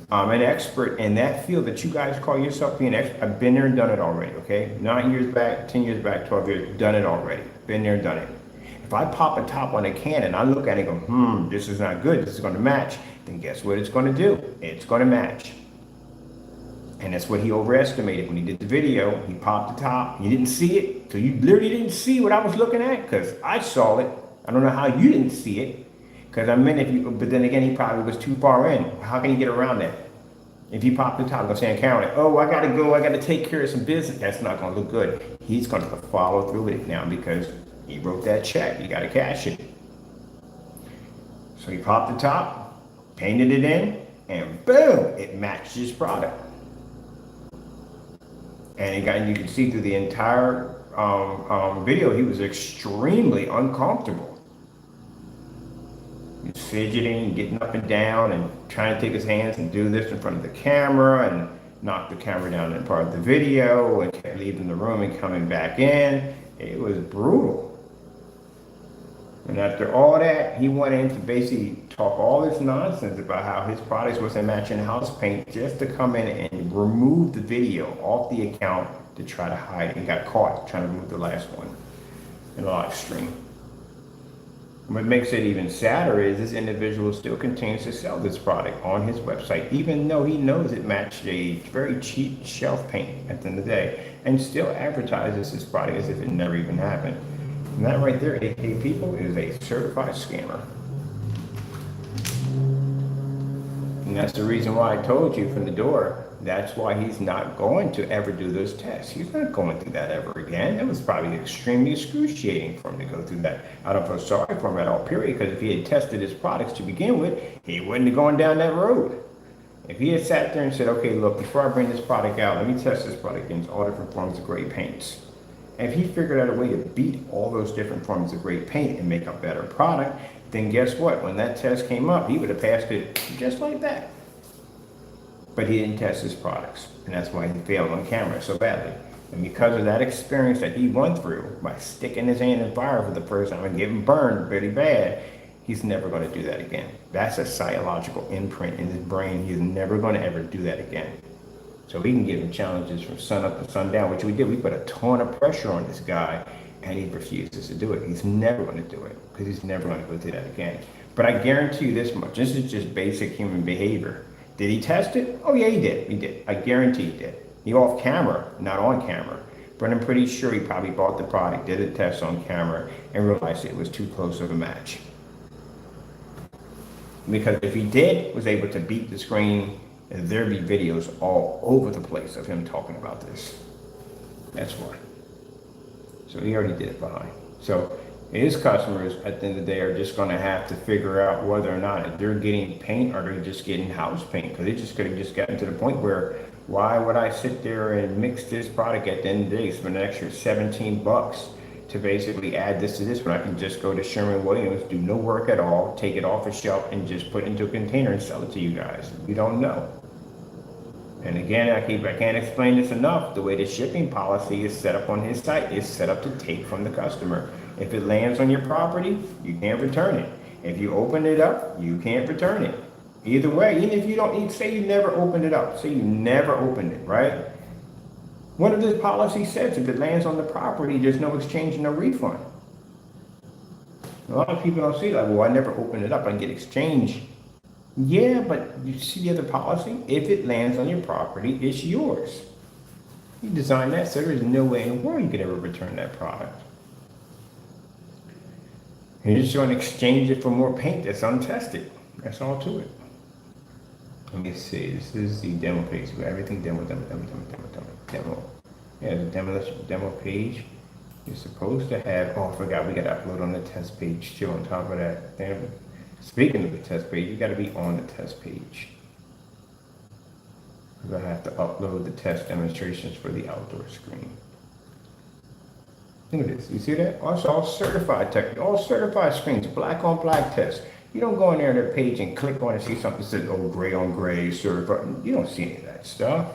I'm an expert in that field that you guys call yourself being an expert. I've been there and done it already, okay? 9 years back, 10 years back, 12 years, done it already. Been there and done it. If I pop a top on a can and I look at it and go, this is not good, this is going to match, then guess what it's going to do? It's going to match. And that's what he overestimated when he did the video. He popped the top. You didn't see it. So you literally didn't see what I was looking at because I saw it. I don't know how you didn't see it. Because I meant if you, but then again, he probably was too far in. How can you get around that? If you pop the top, go say counter, oh, I gotta go, I gotta take care of some business. That's not gonna look good. He's gonna follow through with it now because he wrote that check. You gotta cash it. So he popped the top, painted it in, and boom, it matched his product. And you could see through the entire video, he was extremely uncomfortable. He's fidgeting, getting up and down, and trying to take his hands and do this in front of the camera, and knock the camera down in part of the video, and kept leaving the room and coming back in. It was brutal. And after all that, he went in to basically talk all this nonsense about how his products wasn't matching house paint, just to come in and remove the video off the account to try to hide it. He got caught trying to remove the last one in a live stream. What makes it even sadder is this individual still continues to sell this product on his website, even though he knows it matched a very cheap shelf paint at the end of the day, and still advertises his product as if it never even happened. And that right there, AK people, is a certified scammer. And that's the reason why I told you from the door, that's why he's not going to ever do those tests. He's not going through that ever again. It was probably extremely excruciating for him to go through that. I don't feel sorry for him at all, period, because if he had tested his products to begin with, he wouldn't have gone down that road. If he had sat there and said, okay, look, before I bring this product out, let me test this product against all different forms of gray paints. And if he figured out a way to beat all those different forms of gray paint and make a better product, then guess what? When that test came up, he would have passed it just like that. But he didn't test his products, and that's why he failed on camera so badly. And because of that experience that he went through by sticking his hand in fire for the first time and getting burned really bad, he's never going to do that again. That's a psychological imprint in his brain. He's never going to ever do that again. So we can give him challenges from sun up to sundown, which we did. We put a ton of pressure on this guy, and he refuses to do it. He's never going to do it because he's never going to go through that again. But I guarantee you this much. This is just basic human behavior. Did he test it? Oh yeah, he did. He did. I guarantee he did. He off camera, not on camera. But I'm pretty sure he probably bought the product, did a test on camera, and realized it was too close of a match. Because if he was able to beat the screen, there'd be videos all over the place of him talking about this. That's why. So he already did it behind. So his customers at the end of the day are just going to have to figure out whether or not they're getting paint or they're just getting house paint, because it just could have just gotten to the point where, why would I sit there and mix this product at the end of the day, spend an extra $17 to basically add this to this when I can just go to Sherwin-Williams, do no work at all, take it off a shelf and just put it into a container and sell it to you guys. You don't know. And again, I can't explain this enough. The way the shipping policy is set up on his site is set up to take from the customer. If it lands on your property, you can't return it. If you open it up, you can't return it. Either way, even if you don't, say you never opened it up, say you never opened it, right? One of the policy says if it lands on the property, there's no exchange and no refund. A lot of people don't see like, well, I never opened it up, I can get exchange. Yeah, but you see the other policy? If it lands on your property, it's yours. You designed that, so there's no way in the world you could ever return that product. You're just going to exchange it for more paint that's untested. That's all to it. Let me see. This is the demo page. We got everything demo. Yeah, the demo page. You're supposed to have. Oh, I forgot. We got to upload on the test page too. On top of that, damn. Speaking of the test page, you got to be on the test page. Because I have to upload the test demonstrations for the outdoor screen. Look at this. You see that? Also, all certified all certified screens, black on black test. You don't go in there on their page and click on it and see something that says, oh, gray on gray, certified. You don't see any of that stuff.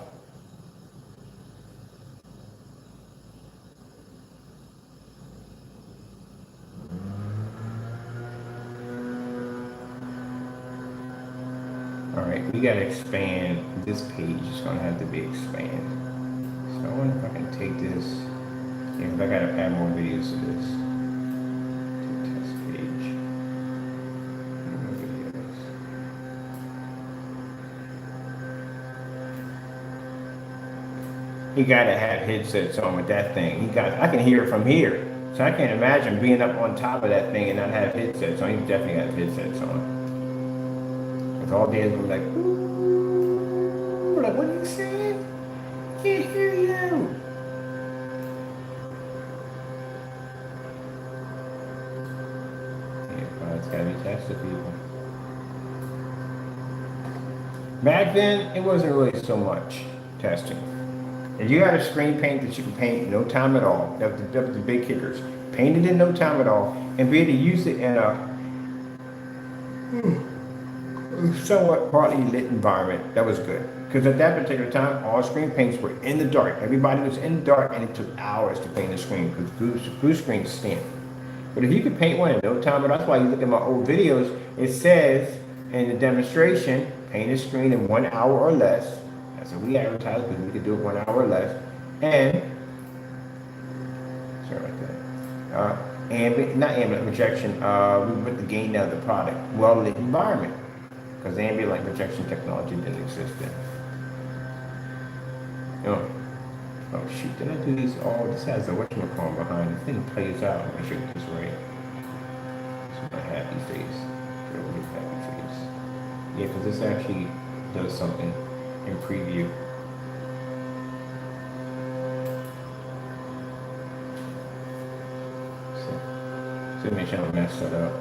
All right, we got to expand. This page is going to have to be expanded. So I wonder if I can take this. Yeah, I got to add more videos to this. Test page. More videos. He got to have headsets on with that thing. I can hear it from here. So I can't imagine being up on top of that thing and not have headsets on. You definitely have headsets on. Because all day it's gonna be like, ooh, like, what are you saying? I can't hear you. Yeah, it's gotta be tested, people. Back then, it wasn't really so much testing. If you had a screen paint that you could paint in no time at all, that was the big kickers. Paint it in no time at all, and be able to use it in a somewhat partly lit environment. That was good. Because at that particular time, all screen paints were in the dark. Everybody was in the dark, and it took hours to paint a screen because blue screens stink. But if you could paint one in no time, and that's why you look at my old videos, it says in the demonstration, paint a screen in 1 hour or less. That's what we advertise because we could do it 1 hour or less. And sorry about that. Not ambient projection. We put the gain down of the product. Well lit environment, because ambient light projection technology didn't exist then. Oh shoot! Did I do these all? This has a whatchamacallit behind. The thing plays out. Make sure it's right. So my happy face. Happy face. Yeah, because this actually does something in preview. So make sure I don't mess that up.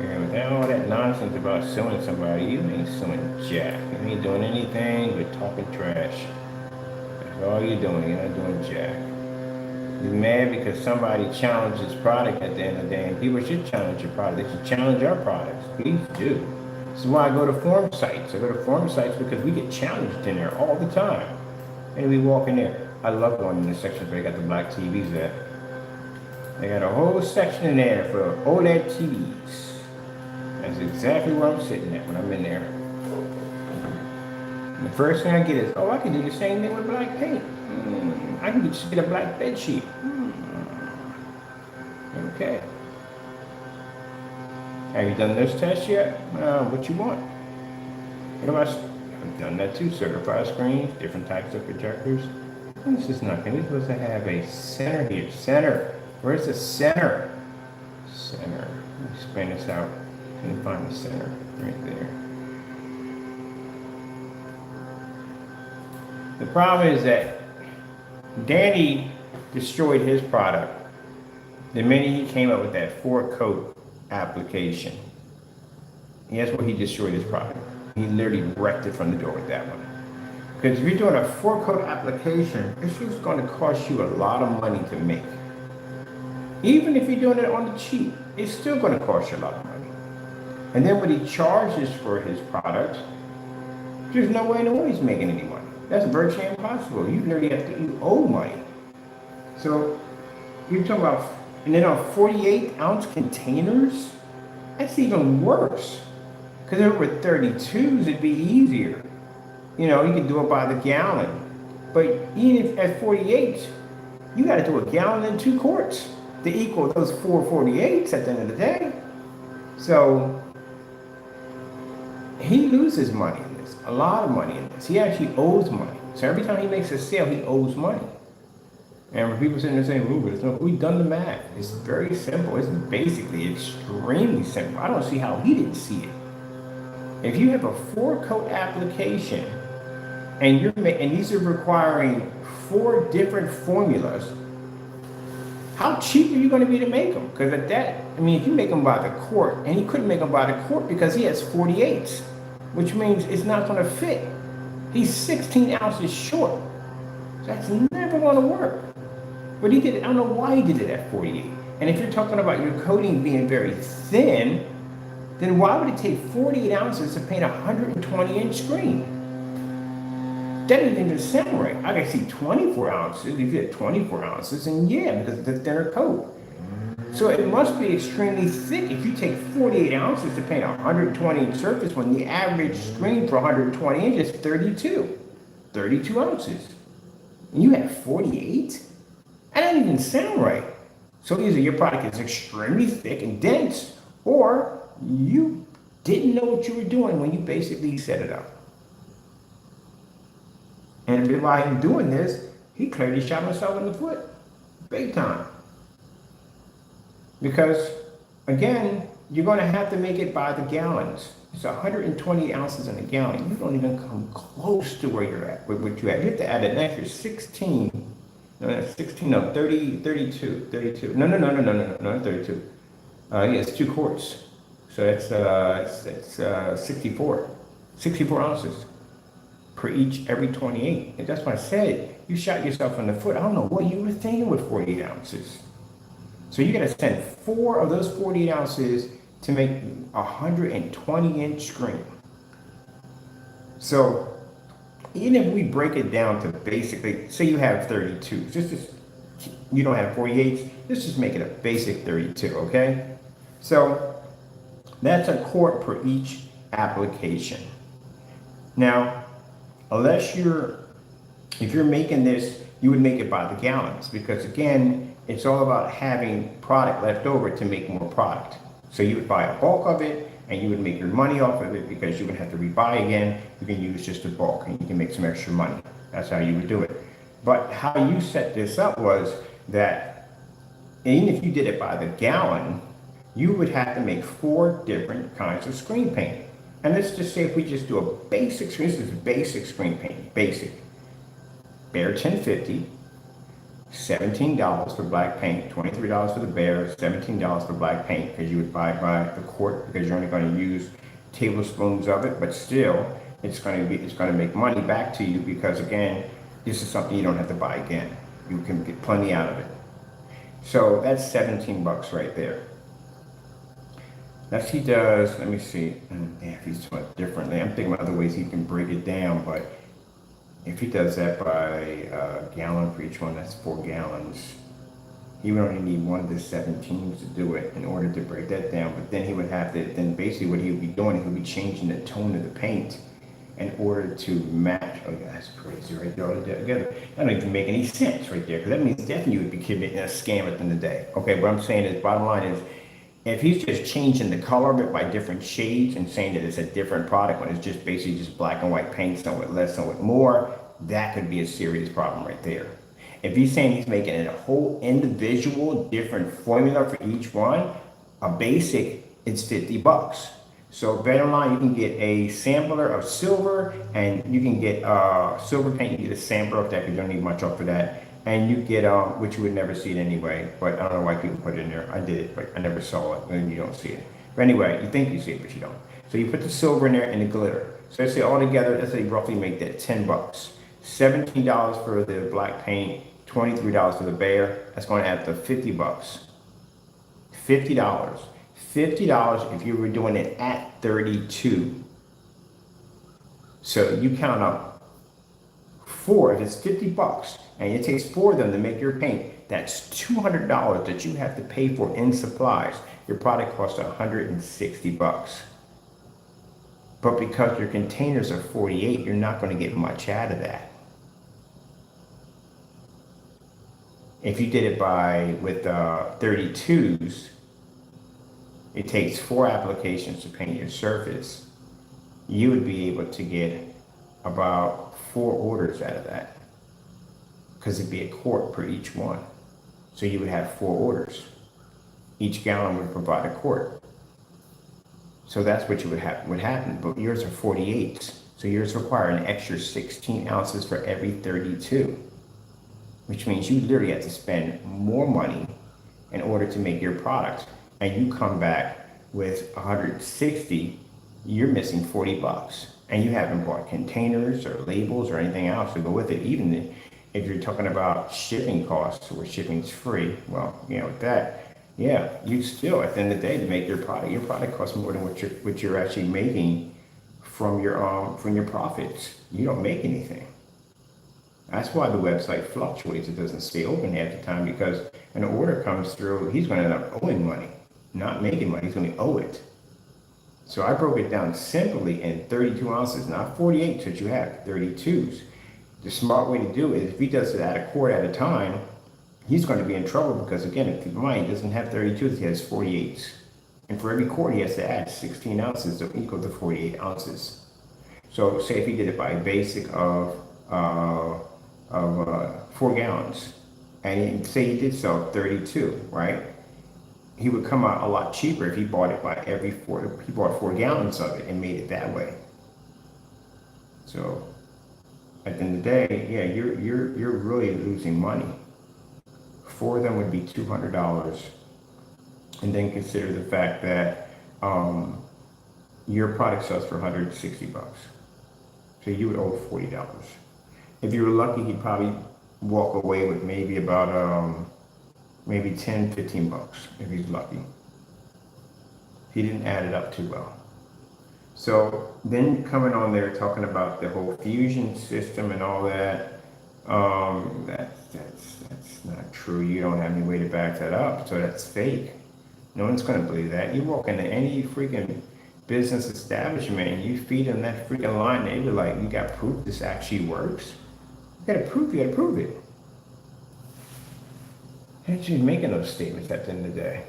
And without all that nonsense about suing somebody, you ain't suing jack. You ain't doing anything but talking trash. That's all you're doing. You're not doing jack. You're mad because somebody challenged this product at the end of the day, and people should challenge your product. They should challenge our products. Please do. This is why I go to forum sites. I go to forum sites because we get challenged in there all the time. And we walk in there. I love going in the sections where they got the black TVs at. They got a whole section in there for OLED TVs. That's exactly where I'm sitting at when I'm in there. And the first thing I get is, oh, I can do the same thing with black paint. I can just get a black bed sheet. Okay. Have you done this test yet? What you want? What about? I've done that too. Certified screens, different types of projectors. This is nothing. We're supposed to have a center here. Center. Where's the center? Center. Let me explain this out. Let me find the center right there. The problem is that Danny destroyed his product the minute he came up with that 4-coat application. And that's where he destroyed his product. He literally wrecked it from the door with that one. Because if you're doing a 4-coat application, it's just going to cost you a lot of money to make. Even if you're doing it on the cheap, it's still going to cost you a lot of money. And then when he charges for his product, there's no way in the world he's making any money. That's virtually impossible. You literally you owe money. So you're talking about, and then on 48-ounce containers, that's even worse. Because if it were 32s, it'd be easier. You know, you can do it by the gallon. But even if at 48, you got to do a gallon and 2 quarts to equal those 4 48s at the end of the day. So he loses money in this, a lot of money in this. He actually owes money. So every time he makes a sale, he owes money. And when people sitting there saying, we've done the math. It's very simple. It's basically extremely simple. I don't see how he didn't see it. If you have a 4-coat application and these are requiring 4 different formulas, how cheap are you going to be to make them? Because at that, I mean, if you make them by the quart, and he couldn't make them by the quart because he has 48s, which means it's not going to fit. He's 16 ounces short. So that's never going to work. But he did it, I don't know why he did it at 48. And if you're talking about your coating being very thin, then why would it take 48 ounces to paint a 120-inch screen? That doesn't even sound right. I can see 24 ounces. If you had 24 ounces, and yeah, because it's a thinner coat. So it must be extremely thick if you take 48 ounces to paint a 120-inch surface when the average screen for 120 inches is 32 ounces. And you have 48? That doesn't even sound right. So either your product is extremely thick and dense, or you didn't know what you were doing when you basically set it up. And by him doing this, he clearly shot himself in the foot, big time. Because, again, you're going to have to make it by the gallons. It's 120 ounces in a gallon. You don't even come close to where you're at, with what you have. You have to add an extra 16, no, 16, no, 30, 32, 32. No, 32. Yeah, it's 2 quarts. So it's 64 ounces per each every 28. And that's why I said, you shot yourself in the foot. I don't know what you were thinking with 48 ounces. So you got to send 4 of those 48 ounces to make a 120-inch screen. So even if we break it down to basically, say you have 32s, you don't have 48s, let's just make it a basic 32, okay? So that's a quart per each application. Now, if you're making this, you would make it by the gallons, because again, it's all about having product left over to make more product. So you would buy a bulk of it and you would make your money off of it, because you would have to rebuy again. You can use just a bulk and you can make some extra money. That's how you would do it. But how you set this up was that even if you did it by the gallon, you would have to make 4 different kinds of screen paint. And let's just say if we just do a basic screen, this is basic screen paint, basic. Behr 1050, $17 for black paint, $23 for the Behr, $17 for black paint, because you would buy it by the quart, because you're only going to use tablespoons of it, but still it's going to make money back to you, because again, this is something you don't have to buy again. You can get plenty out of it. So that's $17 right there. Next he does, let me see, if he's doing it differently. I'm thinking about other ways he can break it down, but if he does that by a gallon for each one, that's 4 gallons. He would only need one of the 17s to do it in order to break that down. But then he would have to, then basically what he would be doing, he would be changing the tone of the paint in order to match. Oh yeah, that's crazy right there, all together. That don't even make any sense right there, because that means definitely you would be committing a scam at the end of the day. Okay, what I'm saying is, bottom line is, if he's just changing the color of it by different shades and saying that it's a different product when it's just basically just black and white paint, some with less, some with more, that could be a serious problem right there. If he's saying he's making it a whole individual different formula for each one, a basic, it's $50. So better line, you can get a sampler of silver, and you can get silver paint. You get a sampler of that, because you don't need much off of that. And you get, which you would never see it anyway, but I don't know why people put it in there. I did it, but I never saw it, and you don't see it. But anyway, you think you see it, but you don't. So you put the silver in there and the glitter. So let's say all together, let's say roughly make that $10. $17 for the black paint, $23 for the Behr. That's going to add to $50. $50. $50 if you were doing it at 32. So you count up 4, if it's $50, and it takes 4 of them to make your paint, that's $200 that you have to pay for in supplies. Your product costs $160. But because your containers are 48, you're not going to get much out of that. If you did it with 32s, it takes 4 applications to paint your surface. You would be able to get about 4 orders out of that, because it'd be a quart per each one. So you would have 4 orders. Each gallon would provide a quart. So that's what would happen. But yours are 48, so yours require an extra 16 ounces for every 32, which means you literally have to spend more money in order to make your product. And you come back with 160, you're missing $40. And you haven't bought containers or labels or anything else to go with it. Even if you're talking about shipping costs, where shipping's free, well, with that, yeah, you still, at the end of the day, to make your product costs more than what you're actually making from your profits. You don't make anything. That's why the website fluctuates. It doesn't stay open half the time, because an order comes through, he's going to end up owing money, not making money. He's going to owe it. So I broke it down simply in 32 ounces, not 48, that you have 32s. The smart way to do it is, if he does it at a quart at a time, he's going to be in trouble, because again, keep in mind, he doesn't have 32s, he has 48s. And for every quart, he has to add 16 ounces, so equal to 48 ounces. So say if he did it by a basic of uh, of 4 gallons, and say he did sell 32, right? He would come out a lot cheaper if he bought it by every four. He bought 4 gallons of it and made it that way. So at the end of the day, yeah, you're really losing money. 4 of them would be $200, and then consider the fact that your product sells for $160. So you would owe $40. If you were lucky, he'd probably walk away with maybe about maybe 10, 15 bucks if he's lucky. He didn't add it up too well. So then coming on there talking about the whole fusion system and all that, that's not true. You don't have any way to back that up, so that's fake. No one's going to believe that. You walk into any freaking business establishment and you feed them that freaking line, they be like, you got proof this actually works? You got to prove it. And she's making those statements at the end of the day.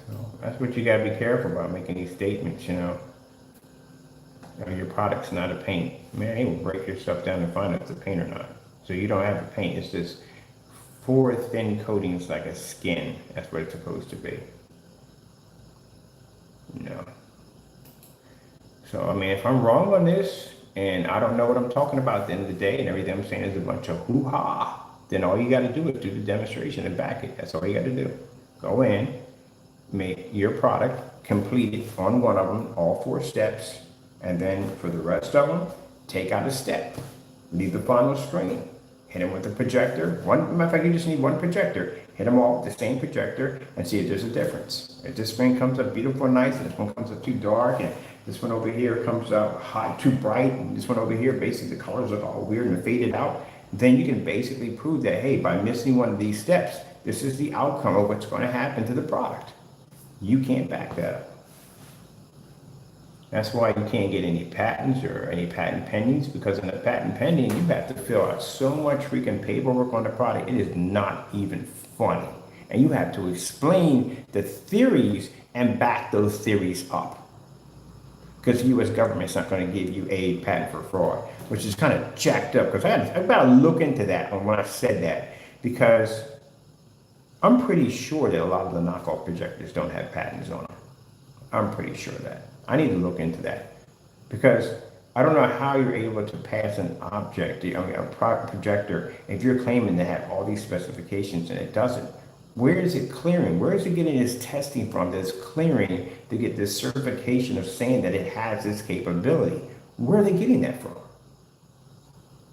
So that's what you got to be careful about, making these statements, you know. Your product's not a paint. Man, it will break your stuff down and find out if it's a paint or not. So you don't have a paint. It's just 4 thin coatings like a skin. That's what it's supposed to be. No. So, I mean, if I'm wrong on this, and I don't know what I'm talking about at the end of the day, and everything I'm saying is a bunch of hoo-ha, then all you got to do is do the demonstration and back it. That's all you got to do. Go in, make your product, complete it on one of them, all 4 steps, and then for the rest of them, take out a step. Leave the final screen. Hit them with the projector. Matter of fact, you just need one projector. Hit them all with the same projector and see if there's a difference. If this screen comes up beautiful and nice, and this one comes up too dark, and this one over here comes out hot, too bright, and this one over here, basically the colors look all weird and faded out, then you can basically prove that, hey, by missing one of these steps, this is the outcome of what's going to happen to the product. You can't back that up. That's why you can't get any patents or any patent pendings, because in a patent pending, you have to fill out so much freaking paperwork on the product. It is not even funny. And you have to explain the theories and back those theories up. Because the U.S. government's not going to give you a patent for fraud, which is kind of jacked up. Because I've got to look into that when I said that, because I'm pretty sure that a lot of the knockoff projectors don't have patents on them. I'm pretty sure of that. I need to look into that, because I don't know how you're able to pass an object, a projector, if you're claiming to have all these specifications and it doesn't. Where is it clearing? Where is it getting its testing from that's clearing to get this certification of saying that it has this capability? Where are they getting that from?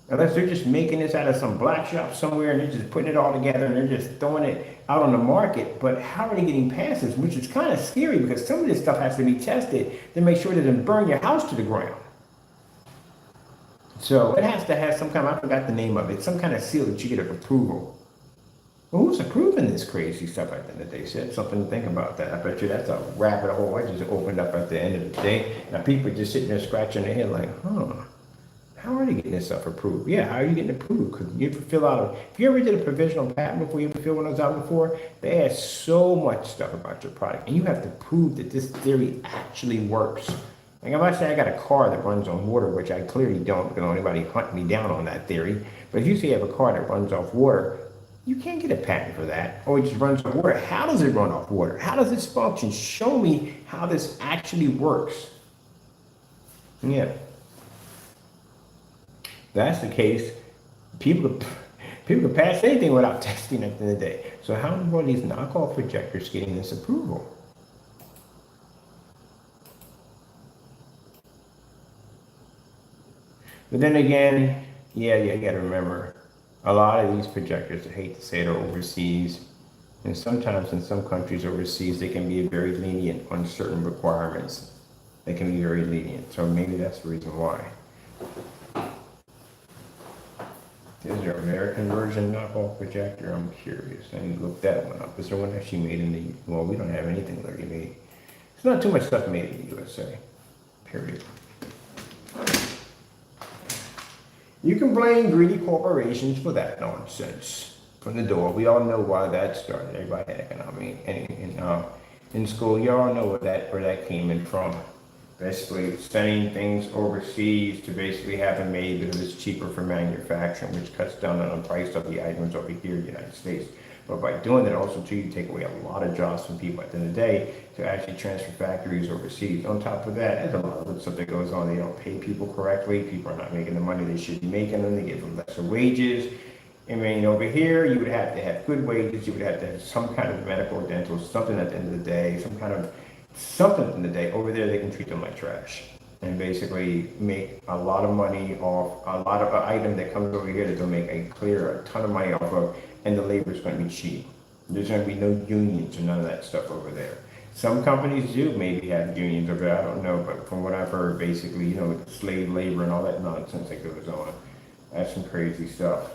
Unless they're just making this out of some black shop somewhere and they're just putting it all together and they're just throwing it out on the market. But how are they getting past this? Which is kind of scary, because some of this stuff has to be tested to make sure it doesn't burn your house to the ground. So it has to have some kind of, I forgot the name of it, some kind of seal that you get of approval. Well, who's approving this crazy stuff like that? They said something to think about that. I bet you that's a rabbit hole I just opened up at the end of the day. Now people are just sitting there scratching their head like, how are they getting this stuff approved? Yeah, how are you getting approved? Because you fill out if you ever did a provisional patent before, you ever fill one of those out before, they ask so much stuff about your product, and you have to prove that this theory actually works. Like if I say I got a car that runs on water, which I clearly don't, because anybody hunt me down on that theory. But if you say you have a car that runs off water, you can't get a patent for that. Or it just runs off water. How does it run off water? How does this function? Show me how this actually works. Yeah. That's the case. People can pass anything without testing at the end of the day. So how are these knockoff projectors getting this approval? But then again, yeah, you got to remember, a lot of these projectors, I hate to say it, are overseas. And sometimes in some countries overseas, they can be very lenient on certain requirements. They can be very lenient. So maybe that's the reason why. Is there an American version knockoff projector? I'm curious. I need to look that one up. Is there one actually made in the, well, we don't have anything really made. There's not too much stuff made in the USA, period. You can blame greedy corporations for that nonsense from the door. We all know why that started. Everybody had economics in school. You all know where that came in from. basically sending things overseas to basically have them made because it's cheaper for manufacturing, which cuts down on the price of the items over here in the United States. But by doing that also too, you take away a lot of jobs from people at the end of the day to actually transfer factories overseas. On top of that, there's a lot of other stuff that goes on. They don't pay people correctly. People are not making the money they should be making them. They give them lesser wages. I mean, over here, you would have to have good wages. You would have to have some kind of medical, dental, something at the end of the day, some kind of something at the end of the day. Over there, they can treat them like trash and basically make a lot of money off a lot of an item that comes over here that they'll make a ton of money off of, and the labor is going to be cheap. There's going to be no unions or none of that stuff over there. Some companies do maybe have unions over there, I don't know, but from what I've heard, basically, you know, slave labor and all that nonsense that goes on, that's some crazy stuff.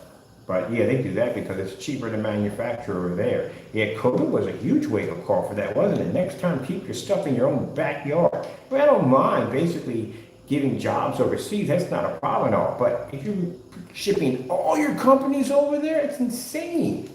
But yeah, they do that because it's cheaper to manufacture over there. Yeah, COVID was a huge wake-up call for that, wasn't it? Next time, keep your stuff in your own backyard. Well, I don't mind basically giving jobs overseas. That's not a problem at all. But if you're shipping all your companies over there, it's insane.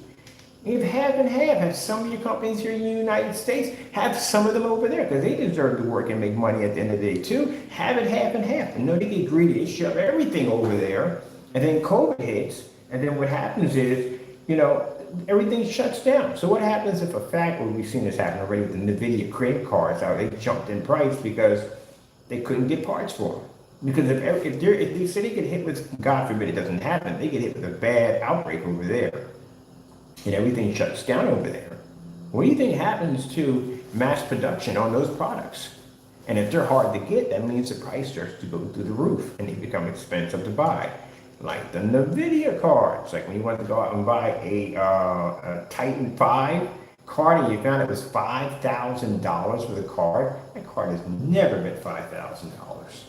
You have half and half. Have some of your companies here in the United States, have some of them over there because they deserve to work and make money at the end of the day too. Have it half and half. And no, they get greedy. They shove everything over there. And then COVID hits. And then what happens is, you know, everything shuts down. So what happens if we've seen this happen already with the NVIDIA credit cards, how they jumped in price because they couldn't get parts for them. Because if they say they get hit with, God forbid it doesn't happen, they get hit with a bad outbreak over there and everything shuts down over there. What do you think happens to mass production on those products? And if they're hard to get, that means the price starts to go through the roof and they become expensive to buy. Like the NVIDIA cards, like when you went to go out and buy a Titan 5 card and you found it was $5,000 for the card, that card has never been $5,000.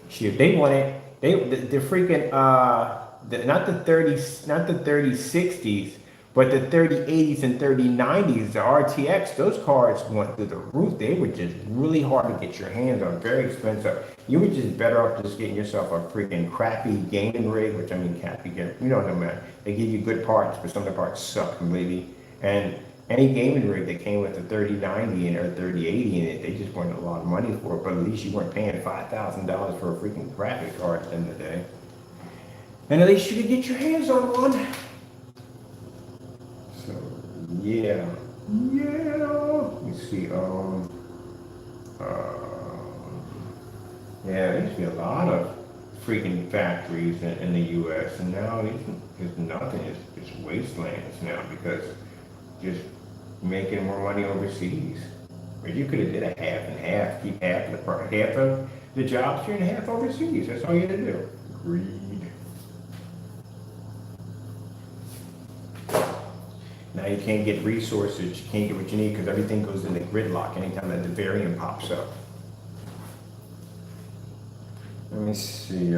Shit, they want it, the freaking, not the 3060s, but the 3080s and 3090s, the RTX, those cards went through the roof. They were just really hard to get your hands on, very expensive. You were just better off just getting yourself a freaking crappy gaming rig, which I mean, you know what I mean. They give you good parts, but some of the parts suck completely. And any gaming rig that came with a 3090 and or 3080 in it, they just wanted a lot of money for it, but at least you weren't paying $5,000 for a freaking graphic card at the end of the day. And at least you could get your hands on one. So, yeah. Let me see, yeah, there used to be a lot of freaking factories in the U.S. and now it's nothing. It's wastelands now because just making more money overseas. But you could have did a half and half, keep half of the jobs here and half overseas. That's all you had to do. Greed. Now you can't get resources. You can't get what you need because everything goes into gridlock anytime that the variant pops up. Let me see,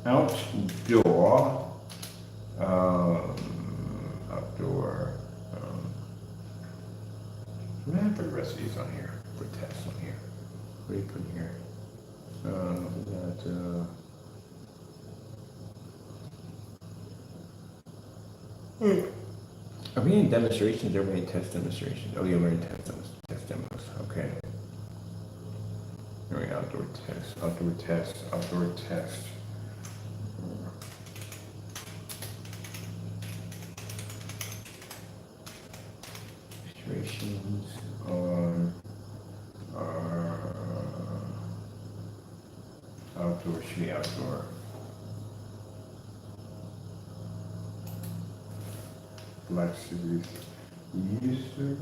outdoor, what do I have for the rest of these on here? Put tests on here. What do you put here? Are we in demonstrations or are we in test demonstrations? Oh yeah, we're in test demos, okay. All right, outdoor test. Demonstrations on our outdoor. Black Series user.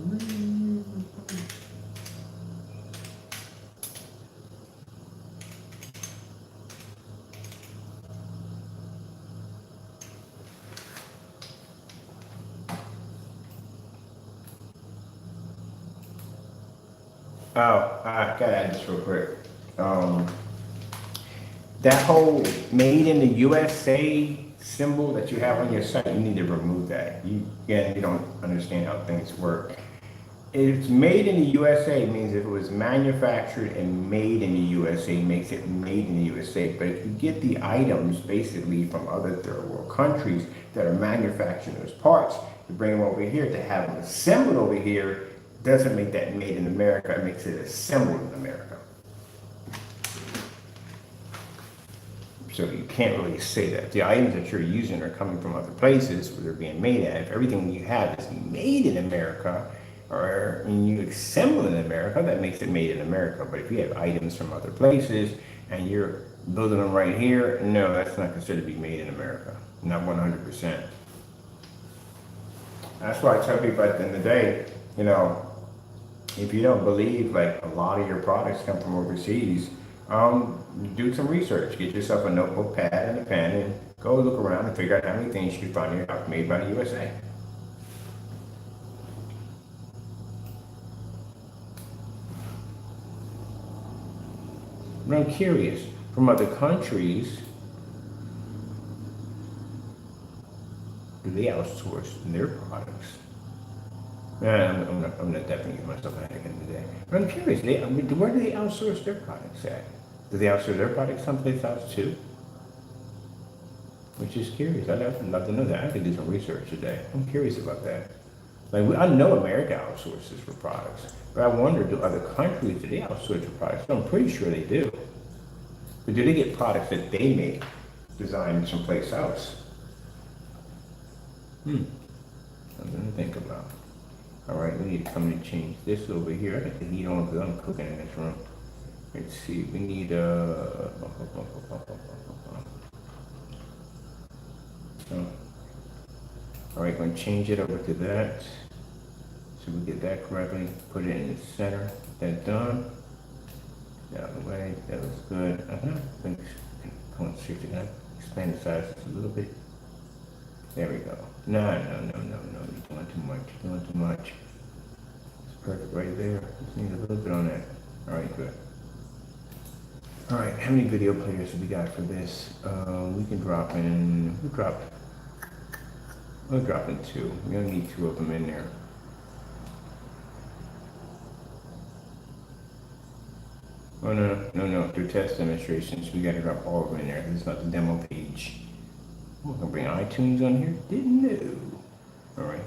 Oh, I gotta add this real quick. That whole made in the USA symbol that you have on your site, you need to remove that. You don't understand how things work. It's made in the USA means if it was manufactured and made in the USA makes it made in the USA. But if you get the items basically from other third world countries that are manufacturing those parts, to bring them over here, to have them assembled over here, doesn't make that made in America, it makes it assembled in America. So you can't really say that. The items that you're using are coming from other places where they're being made at. If everything you have is made in America, or you assemble in America, that makes it made in America. But if you have items from other places and you're building them right here, no, that's not considered to be made in America. Not 100%. That's why I tell people at the end of the day, if you don't believe like a lot of your products come from overseas, do some research. Get yourself a notebook, pad, and a pen, and go look around and figure out how many things you can find in your house made by the USA. But I'm curious, from other countries, do they outsource their products? I'm not definitely giving myself a headache in the day. But I'm curious, where do they outsource their products at? Do they outsource their products someplace else too? Which is curious. I'd love to know that. I have to do some research today. I'm curious about that. Like, I know America outsources for products, but I wonder, do other countries, do they outsource for products? I'm pretty sure they do. But do they get products that they make designed someplace else? Something to think about. All right, we need to come and change this over here. I got the heat on because I'm cooking in this room. Let's see, we need all right, going to change it over to that. So we get that correctly, put it in the center. That done. Out of the way, that looks good. I think, come on, shift it up, expand the size just a little bit. There we go. No, you're doing too much. It's perfect right there. Just need a little bit on that. All right, good. All right, how many video players have we got for this? We can drop in, we'll drop in 2. We only need 2 of them in there. Oh, no, through test demonstrations, we gotta drop all of them in there. This is not the demo page. We're gonna bring iTunes on here? Didn't know. All right.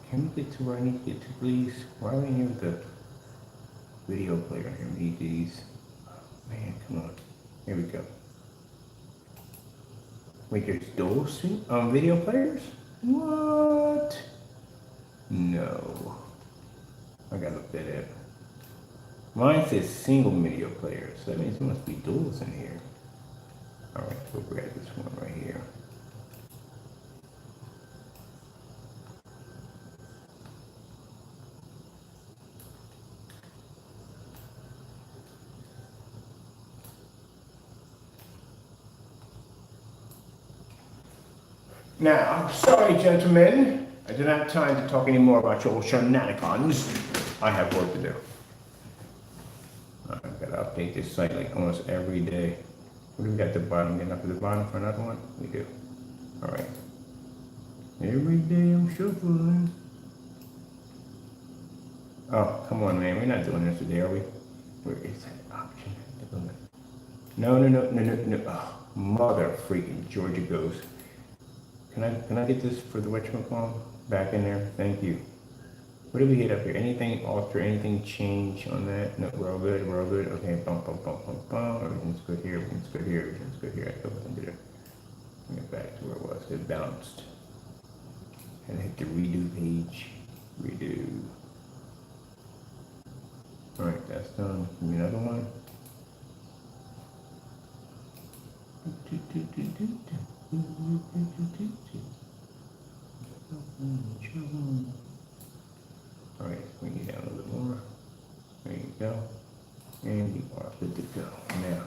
Can we get to where I need to get to, please? Why are we in here with the video player here? We need these. Man, come on. Here we go. Wait, there's dual video players? What? No. I gotta look that up. Mine says single video player, so that means there must be duals in here. All right, we'll grab this one right here. Now, I'm sorry, gentlemen. I do not have time to talk anymore about your shenanigans. I have work to do. I've got to update this site like almost every day. What do we got at the bottom? Getting up to the bottom for another one? We do. All right. Every day I'm shuffling. Oh, come on, man. We're not doing this today, are we? Where is that option? No. Oh, mother freaking Georgia goes. Can I get this for the whatchamacallit back in there? Thank you. What did we hit up here? Anything alter, anything change on that? No, we're all good, Okay, bump. Everything's good here, everything's good here. I go back and bring it back to where it was. It bounced. And hit the redo page. Redo. All right, that's done. Give me another one. All right, bring it down a little bit more. There you go. And we are good to go. Now,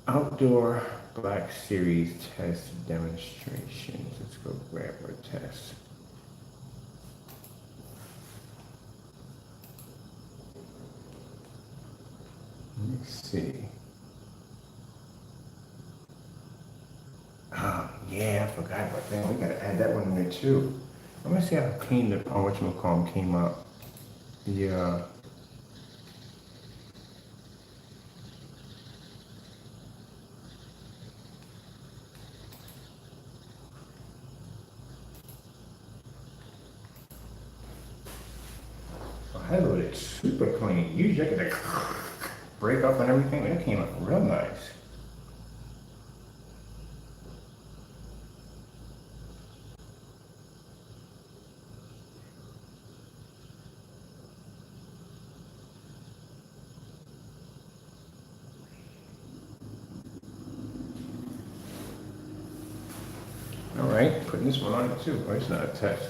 outdoor Black Series test demonstrations. Let's go grab our test. Let's see. Oh, yeah, I forgot about that. We gotta add that one in there too. I'm gonna see how clean the whatchamacallit came up. Yeah. I wrote it super clean. Usually I get the break up and everything. It came out real nice. All right, putting this one on it too. Oh, it's not a test.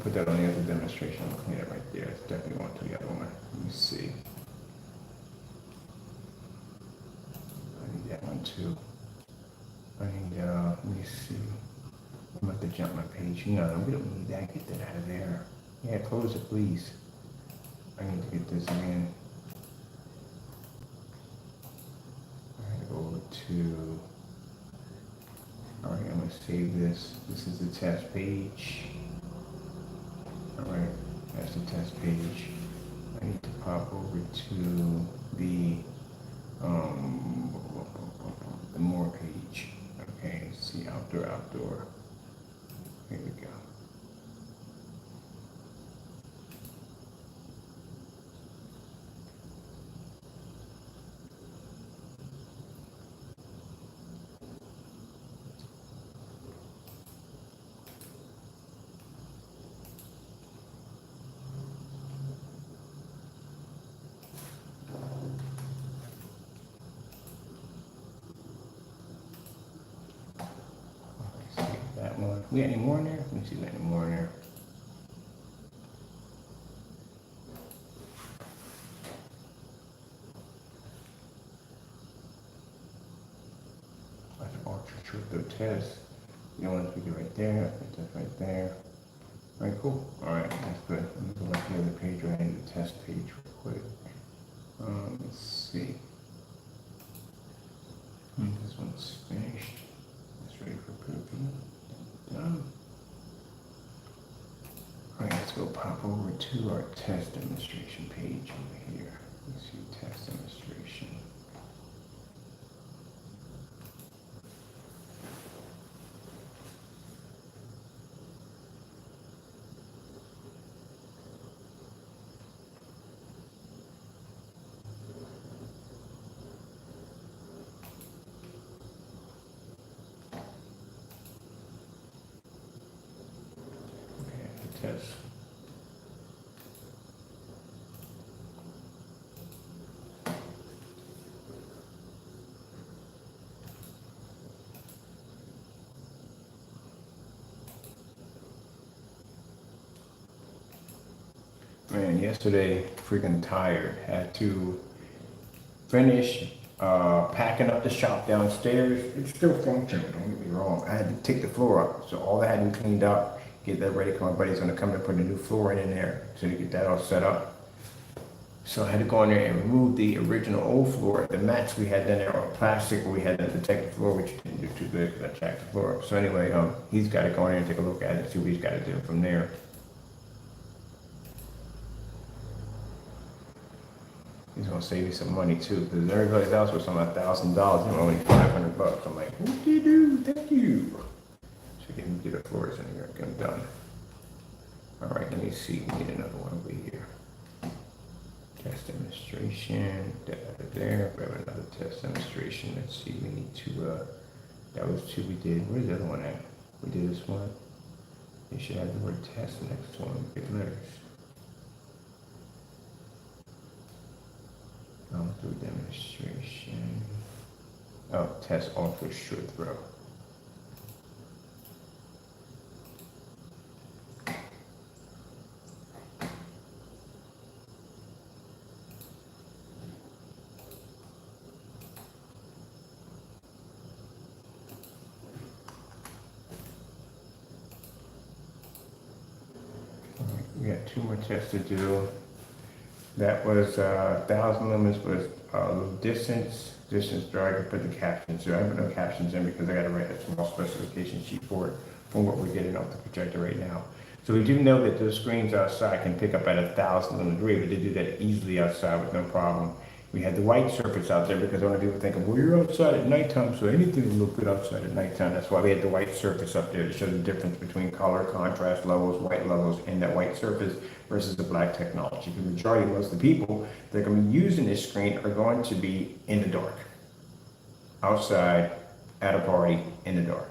Put that on the other demonstration. I'll clean it right there. It's definitely one to the other one. Let me see. I need that one too. I need, let me see. I'm about to jump my page. No, we don't need that. Get that out of there. Yeah, close it, please. I need to get this in. All right, go over to. All right, I'm gonna save this. This is the test page. All right, that's the test page. I need to pop over to the more page. Okay, see outdoor. Here we go. Okay, see that one. We got any more in there? Let me see if we got any more in there. The test. You want to do right there, put that right there. All right, cool. All right, that's good. Let me go back to the other page right into the test page real quick. Let's see. This one's finished. It's ready for proving. Done. All right, let's go pop over to our test demonstration page over here. Let's see test demonstration. Test. Man, yesterday, freaking tired. Had to finish packing up the shop downstairs. It's still functioning, don't get me wrong. I had to take the floor up, so all that had to be cleaned up, get that ready. My buddy's gonna come and put a new flooring in there so to get that all set up. So I had to go in there and remove the original old floor. The mats we had in there are plastic, but we had to protect the floor, which didn't do too good because I jacked the floor up. So anyway, he's got to go in there and take a look at it and see what he's got to do from there. He's gonna save me some money too, because everybody else was on $1,000, only $500. I'm like, what do you do? Thank you. So get him to get the floors in here, get them done. All right, let me see. We need another one over here. Test demonstration. There. Grab another test demonstration. Let's see. We need to. That was two we did. Where's the other one at? We did this one. They should have the word test next to them. Get letters. Do demonstration. Oh, test offer should throw. We got two more tests to do. That was 1,000 lumens was distance drag. I put the captions here. I have no captions in because I got to write a small specification sheet for it from what we're getting off the projector right now. So we do know that those screens outside can pick up at 1,000 lumen. We're able to do that easily outside with no problem. We had the white surface out there because a lot of people think, well, you're outside at nighttime, so anything will look good outside at nighttime. That's why we had the white surface up there to show the difference between color, contrast levels, white levels, and that white surface versus the black technology. The majority of most of the people that are going to be using this screen are going to be in the dark, outside, at a party, in the dark.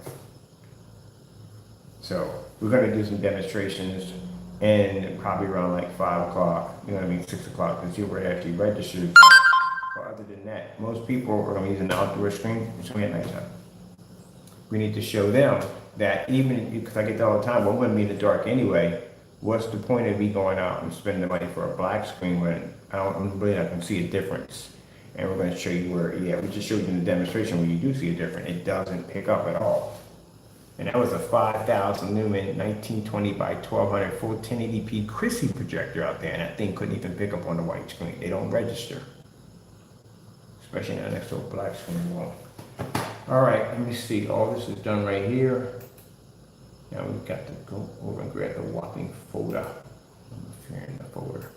So we're going to do some demonstrations and probably around like 5 o'clock, 6 o'clock, to see where it actually registers. But other than that, most people are going to use an outdoor screen. It's going to be at nighttime. We need to show them that even, because I get that all the time, well, we're going to be in the dark anyway. What's the point of me going out and spending the money for a black screen when I'm really not going to see a difference? And we're going to show you where, we just showed you in the demonstration where you do see a difference. It doesn't pick up at all. And that was a 5,000 lumen 1920 by 1200 full 1080p Chrissy projector out there, and that thing couldn't even pick up on the white screen. They don't register, especially now next to a black screen wall. All right, let me see. All this is done right here. Now we've got to go over and grab the whopping folder. I'm fearing the folder.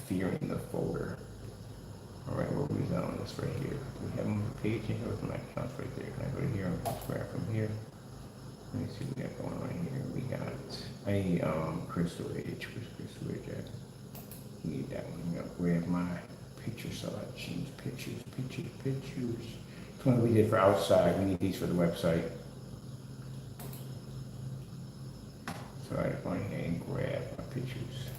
Fearing the folder. All right, what we got on this right here? We have a page in here with my accounts right there. Can I go to here and grab from here? Let me see what we got going on here. We got a Crystal Edge. Where's Crystal Edge at? Need that one. I'm gonna grab my picture selections. Pictures. It's one we did for outside. We need these for the website. So I go ahead and grab my pictures.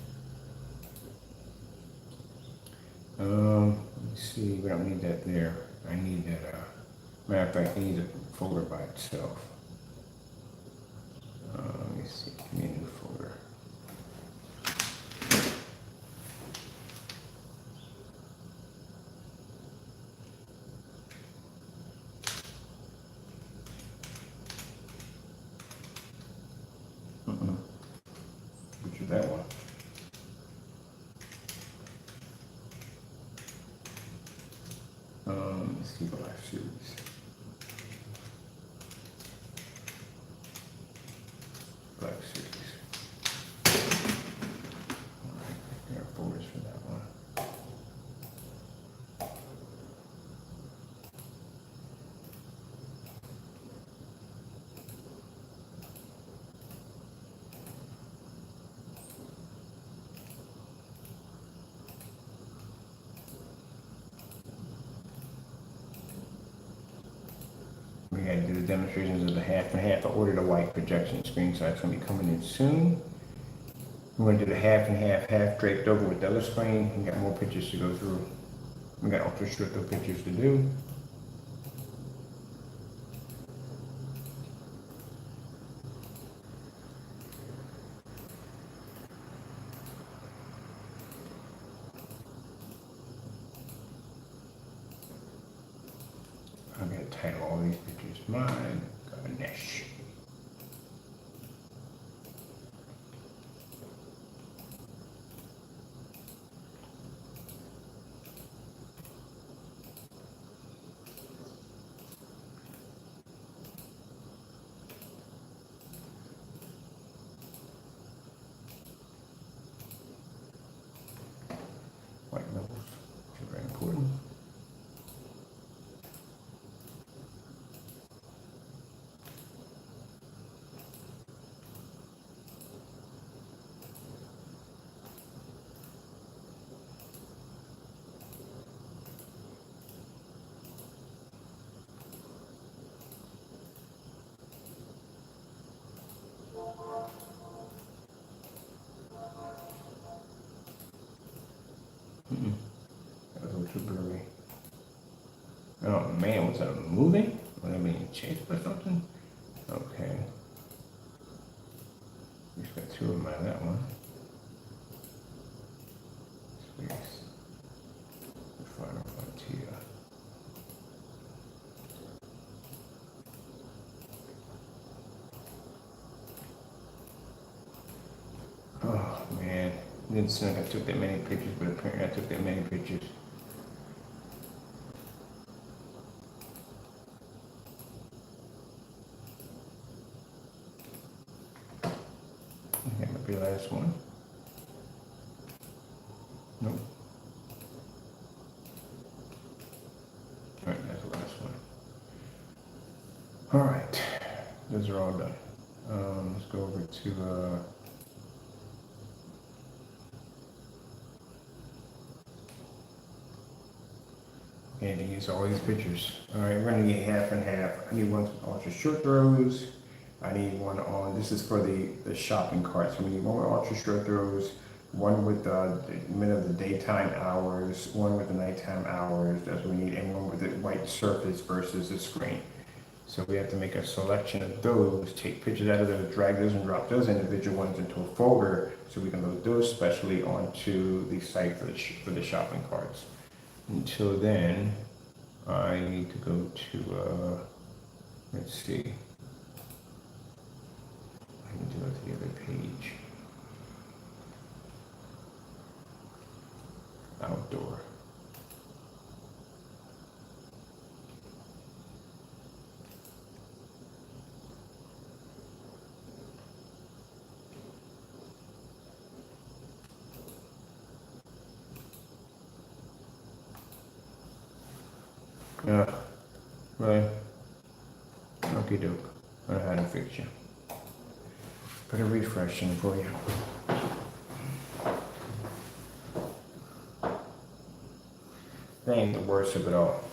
Let's see. We don't need that there. I need that. Matter of fact, I need a folder by itself. Let me see, give me a new folder. Which is that one? Let's see, Black Series. Black Series. All right, there are folders for that one. We had to do the demonstrations of the half and half. I ordered a white projection screen, so that's going to be coming in soon. We're going to do the half and half draped over with the other screen. We got more pictures to go through. We got ultra restrictive pictures to do. I'm going to title all these pictures mine, Ganesh. White levels, which are very important. That was ultra blurry. Oh man, was that a movie? Was I being chased by something? Okay. We just got 2 of them out of that one. Space. The final frontier. Oh man. Didn't seem like I took that many pictures, but apparently I took that many pictures. That might be the last one. Nope. all done. Let's go over to and use all these pictures. All right, we're gonna get half and half. I need one with ultra short throws. I need one on, this is for the shopping carts. We need one with ultra short throws, one with the middle of the daytime hours, one with the nighttime hours, that's what we need, and one with the white surface versus the screen. So we have to make a selection of those, take pictures out of those, drag those and drop those individual ones into a folder so we can load those specially onto the site for the shopping carts. Until then, I need to go to, let's see. I need to go to the other page. Outdoor. Right. Okie doke. I know how to fix you. Put a refresh in for you. That ain't the worst of it all.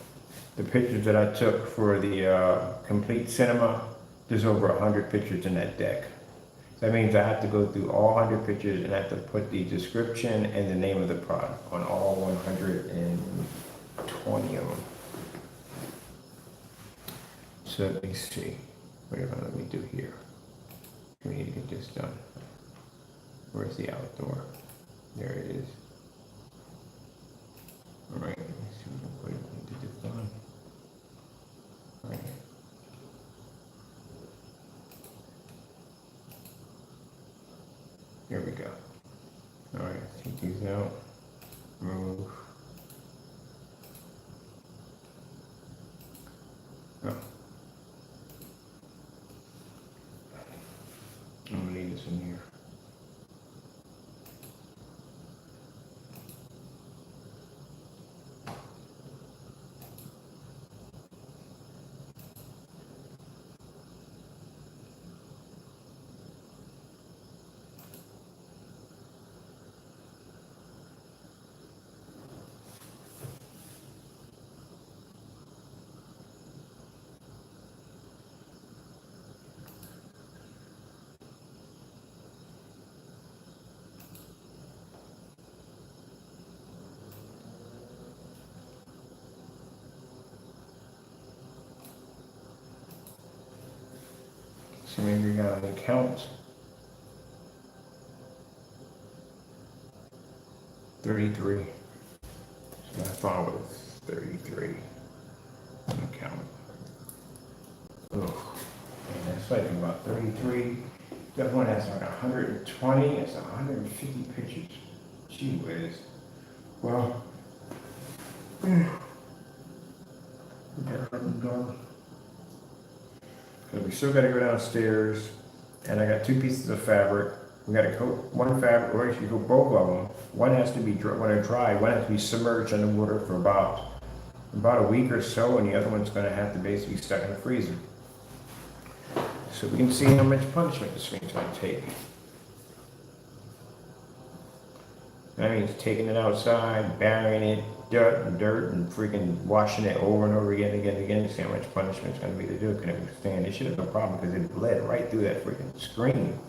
The pictures that I took for the complete cinema, there's over 100 pictures in that deck. That means I have to go through all 100 pictures and I have to put the description and the name of the product on all 120 of them. So let me see. What are they gonna let me do here? We need to get this done. Where's the outdoor? There it is. All right, let me see if we can put it into this done. All right. Here we go. All right, take these out. Move. Oh. I'm gonna need this in here. So maybe we got an account. 33. So I thought it was 33. Account. Oh, and that's like about 33. That one has like 120. It's 150 pictures. Gee whiz. Well, we got them done. We still got to go downstairs, and I got 2 pieces of fabric. We got to coat one fabric, or actually coat both of them. One has to be dry, one has to be submerged in the water for about a week or so, and the other one's going to have to basically be stuck in the freezer. So we can see how much punishment this thing's going to take. That means taking it outside, burying it, dirt, and freaking washing it over and over again, to see how much punishment it's going to be to do it. Couldn't withstand. It should have no problem because it bled right through that freaking screen,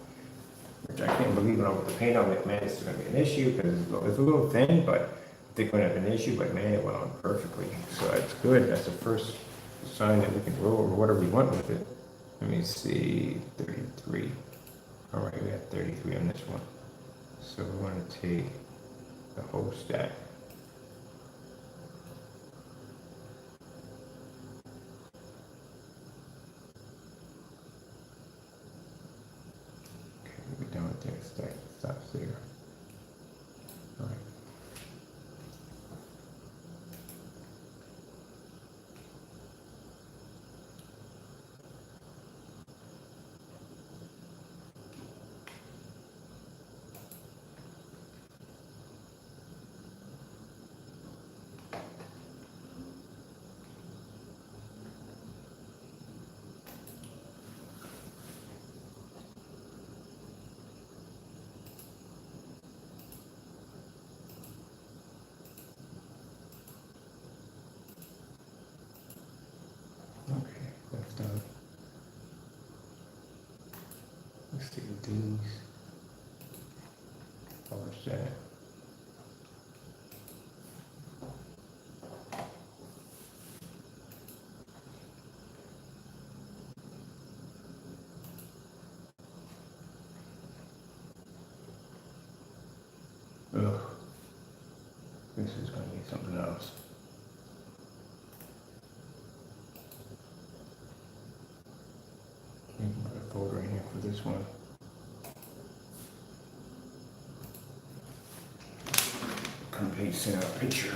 which I can't believe when I put the paint on it. Man, it's going to be an issue because it's a little thin, but I think it would have an issue. But man, it went on perfectly, so it's good. That's the first sign that we can roll over whatever we want with it. Let me see, 33. All right, we got 33 on this one. So we want to take the whole stack. Okay, we're done with that stack. Stops there. All right. Save these. Publish that. Ugh. This is going to be something else. You can put a folder in here for this one. Complete send out picture.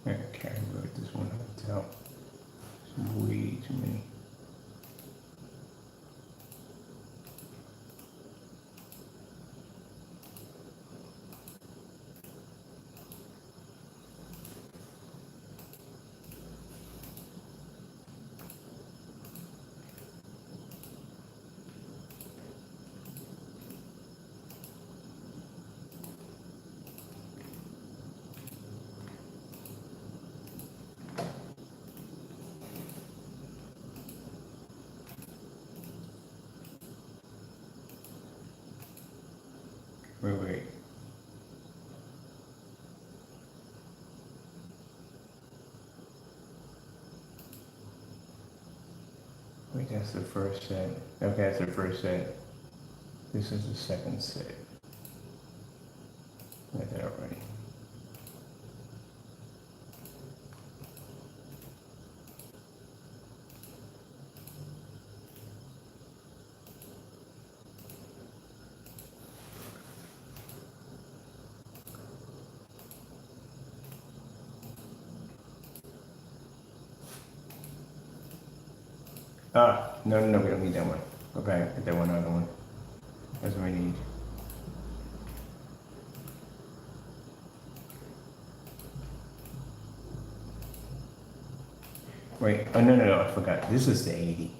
Okay, I wrote this one hotel. It's way too many. Wait. Wait, that's the first set. Okay, that's the first set. This is the second set. Got that already. No, we don't need that one. Go back, get that one other one. That's what we need. Wait, oh no, I forgot. This is the 80.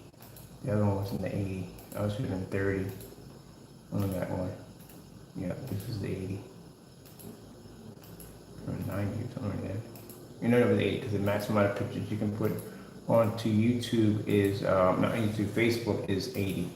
The other one was in the 80. I was shooting 30 on that one. Yeah, this is the 80. Or 90 or something like that. You know, over the 80 because the maximum amount of pictures you can put onto YouTube is, not YouTube, Facebook is 80.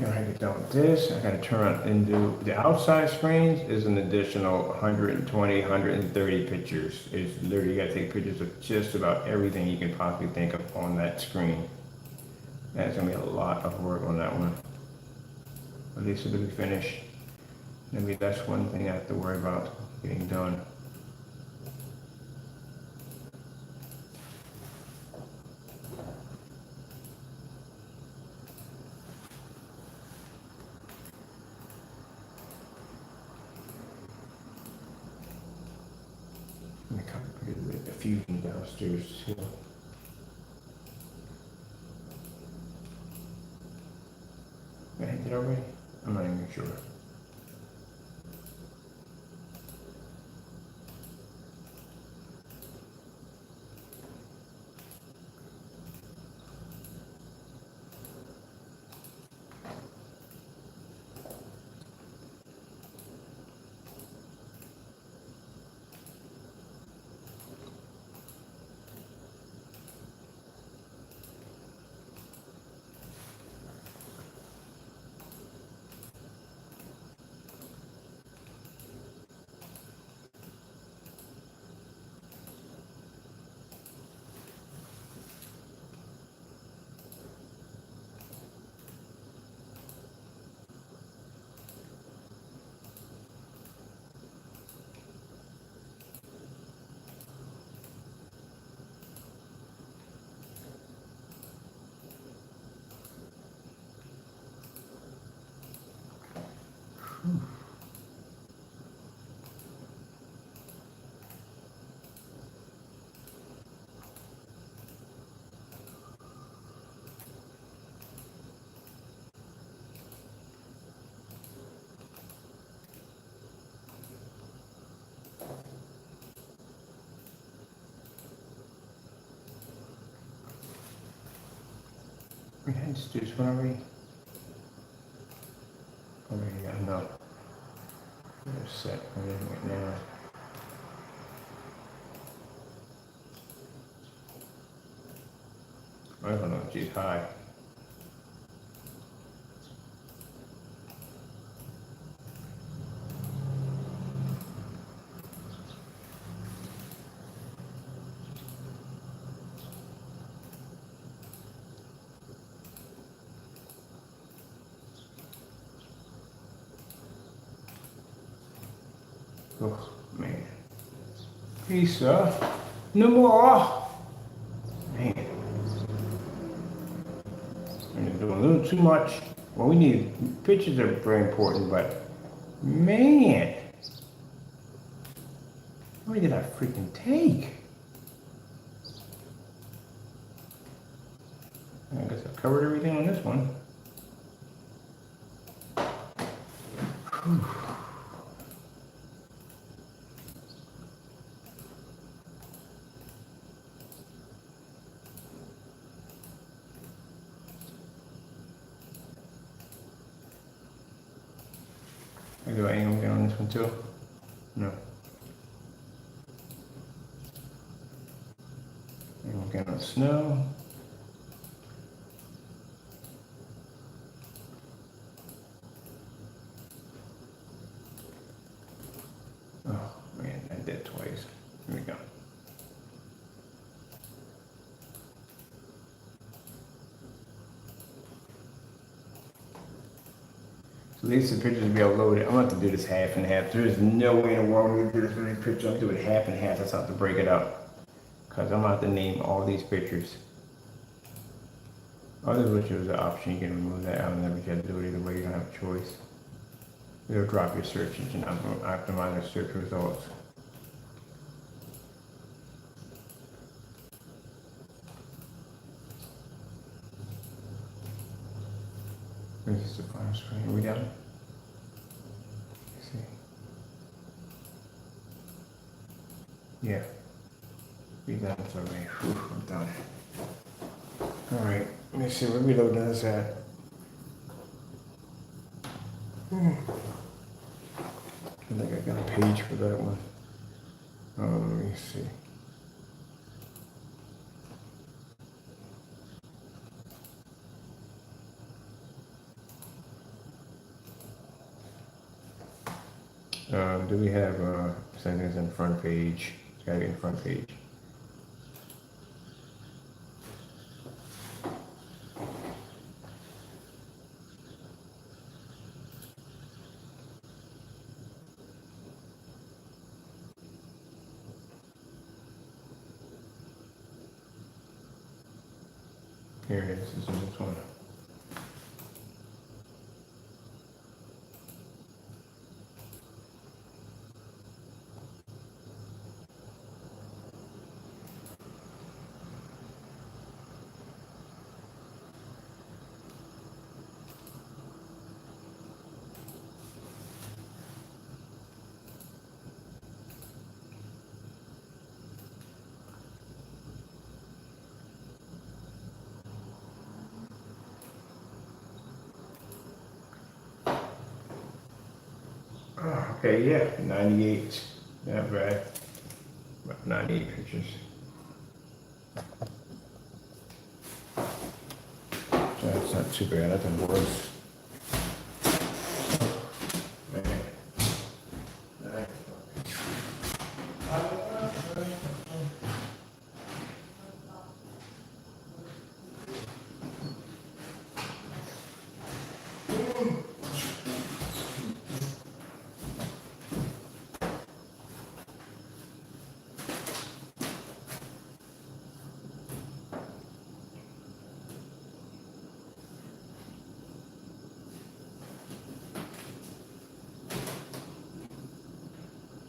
I get done with this. I got to turn on and do the outside screens is an additional 120, 130 pictures. It's literally, you got to take pictures of just about everything you can possibly think of on that screen. That's going to be a lot of work on that one. At least it'll be finished. Maybe that's one thing I have to worry about getting done. The fusion downstairs too. I hit it already? I'm not even sure. introduce one already? Already, yeah, no. We're set right now. I don't know, geez, hi. Oh, man. Pizza. No more. Man. I'm doing a little too much. Well, we need, pictures are very important, but man. How many did I freaking take? I guess I covered everything on this one. Whew. Do I angle get on this one too? No. Angle get on snow. Oh man, I did twice. Here we go. So these are the pictures to be uploaded. I'm going to do this half and half. There's no way in the world I'm going to do this many pictures. I'm going to do it half and half. That's how to break it up. Because I'm going to have to name all these pictures. Other which is an option. You can remove that out and then you have to do it either way. You don't have a choice. It'll drop your search engine optimizer search results. This is the final screen. Are we done? Let's see. Yeah. Be done. It's already. Whew, I'm done. All right. Let me see where we loading this at. I think I got a page for that one. Let me see. Do we have settings in front page? It's gotta be in front page. Here it is. This is this one. Oh, okay, yeah, 98. Not bad. About 98 pictures. That's not too bad. I've been worse. Man.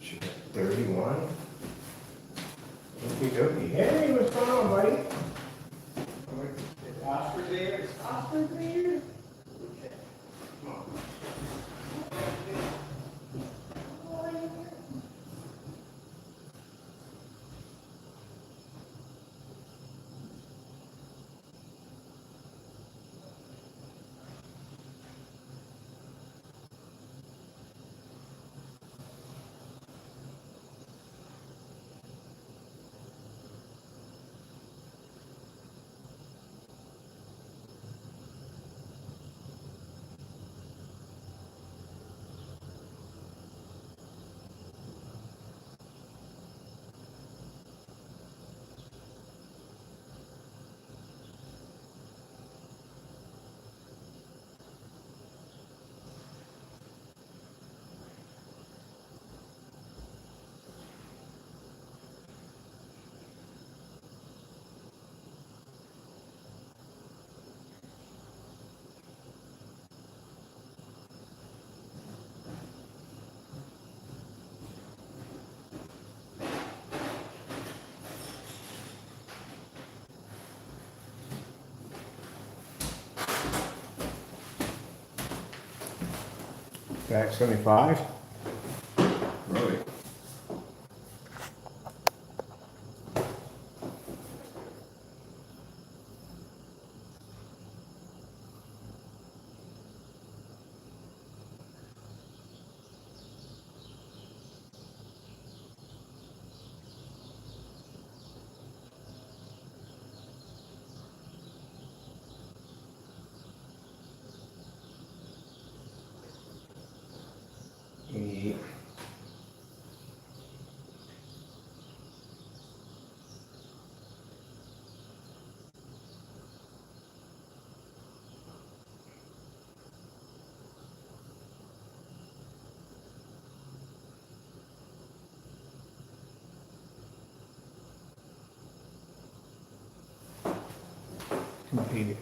Shit, 31. Okie dokie. Hey, what's going on, buddy? Is Oscar there? Is Oscar there? Okay. Come on. Back 75. Really? Eight. Completed.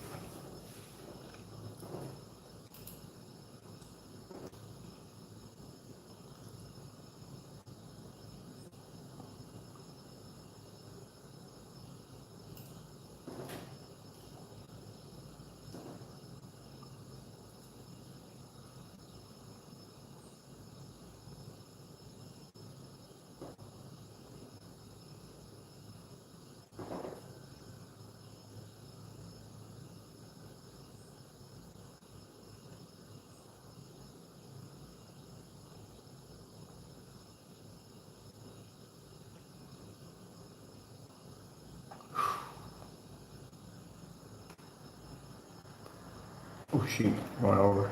Oh shoot, going over.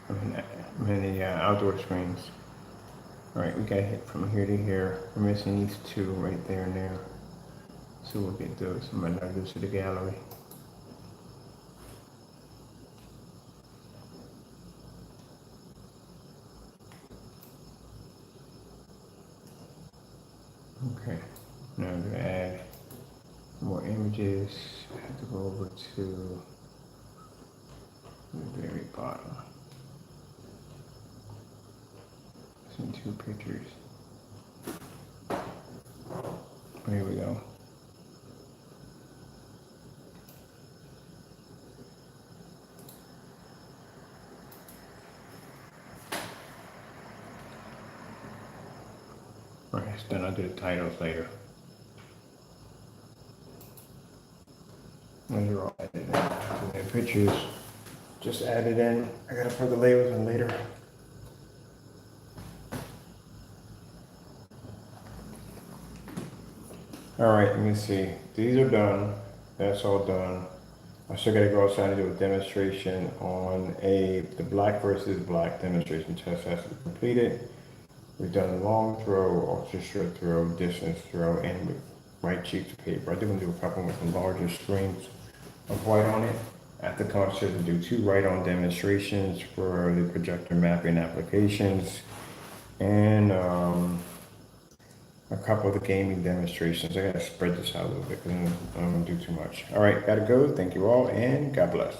I'm in the outdoor screens. All right, we got to hit from here to here. We're missing these two right there and there. So we'll get those. I'm gonna nudge those to the gallery. Okay, now I'm gonna add more images. I have to go over to the very bottom. Some two pictures. Here we go. All right, then I'll do the titles later. Those are all added in. So the pictures just added in. I gotta put the labels in later. All right, let me see. These are done. That's all done. I still gotta go outside and do a demonstration on the black versus black demonstration test has to be completed. We've done long throw, ultra short throw, distance throw, and with white sheets of paper. I did want to do a couple with some larger screens of white on it. At the concert, to do 2 write-on demonstrations for the projector mapping applications, and a couple of the gaming demonstrations. I gotta spread this out a little bit because I don't want to do too much. All right, gotta go. Thank you all, and God bless.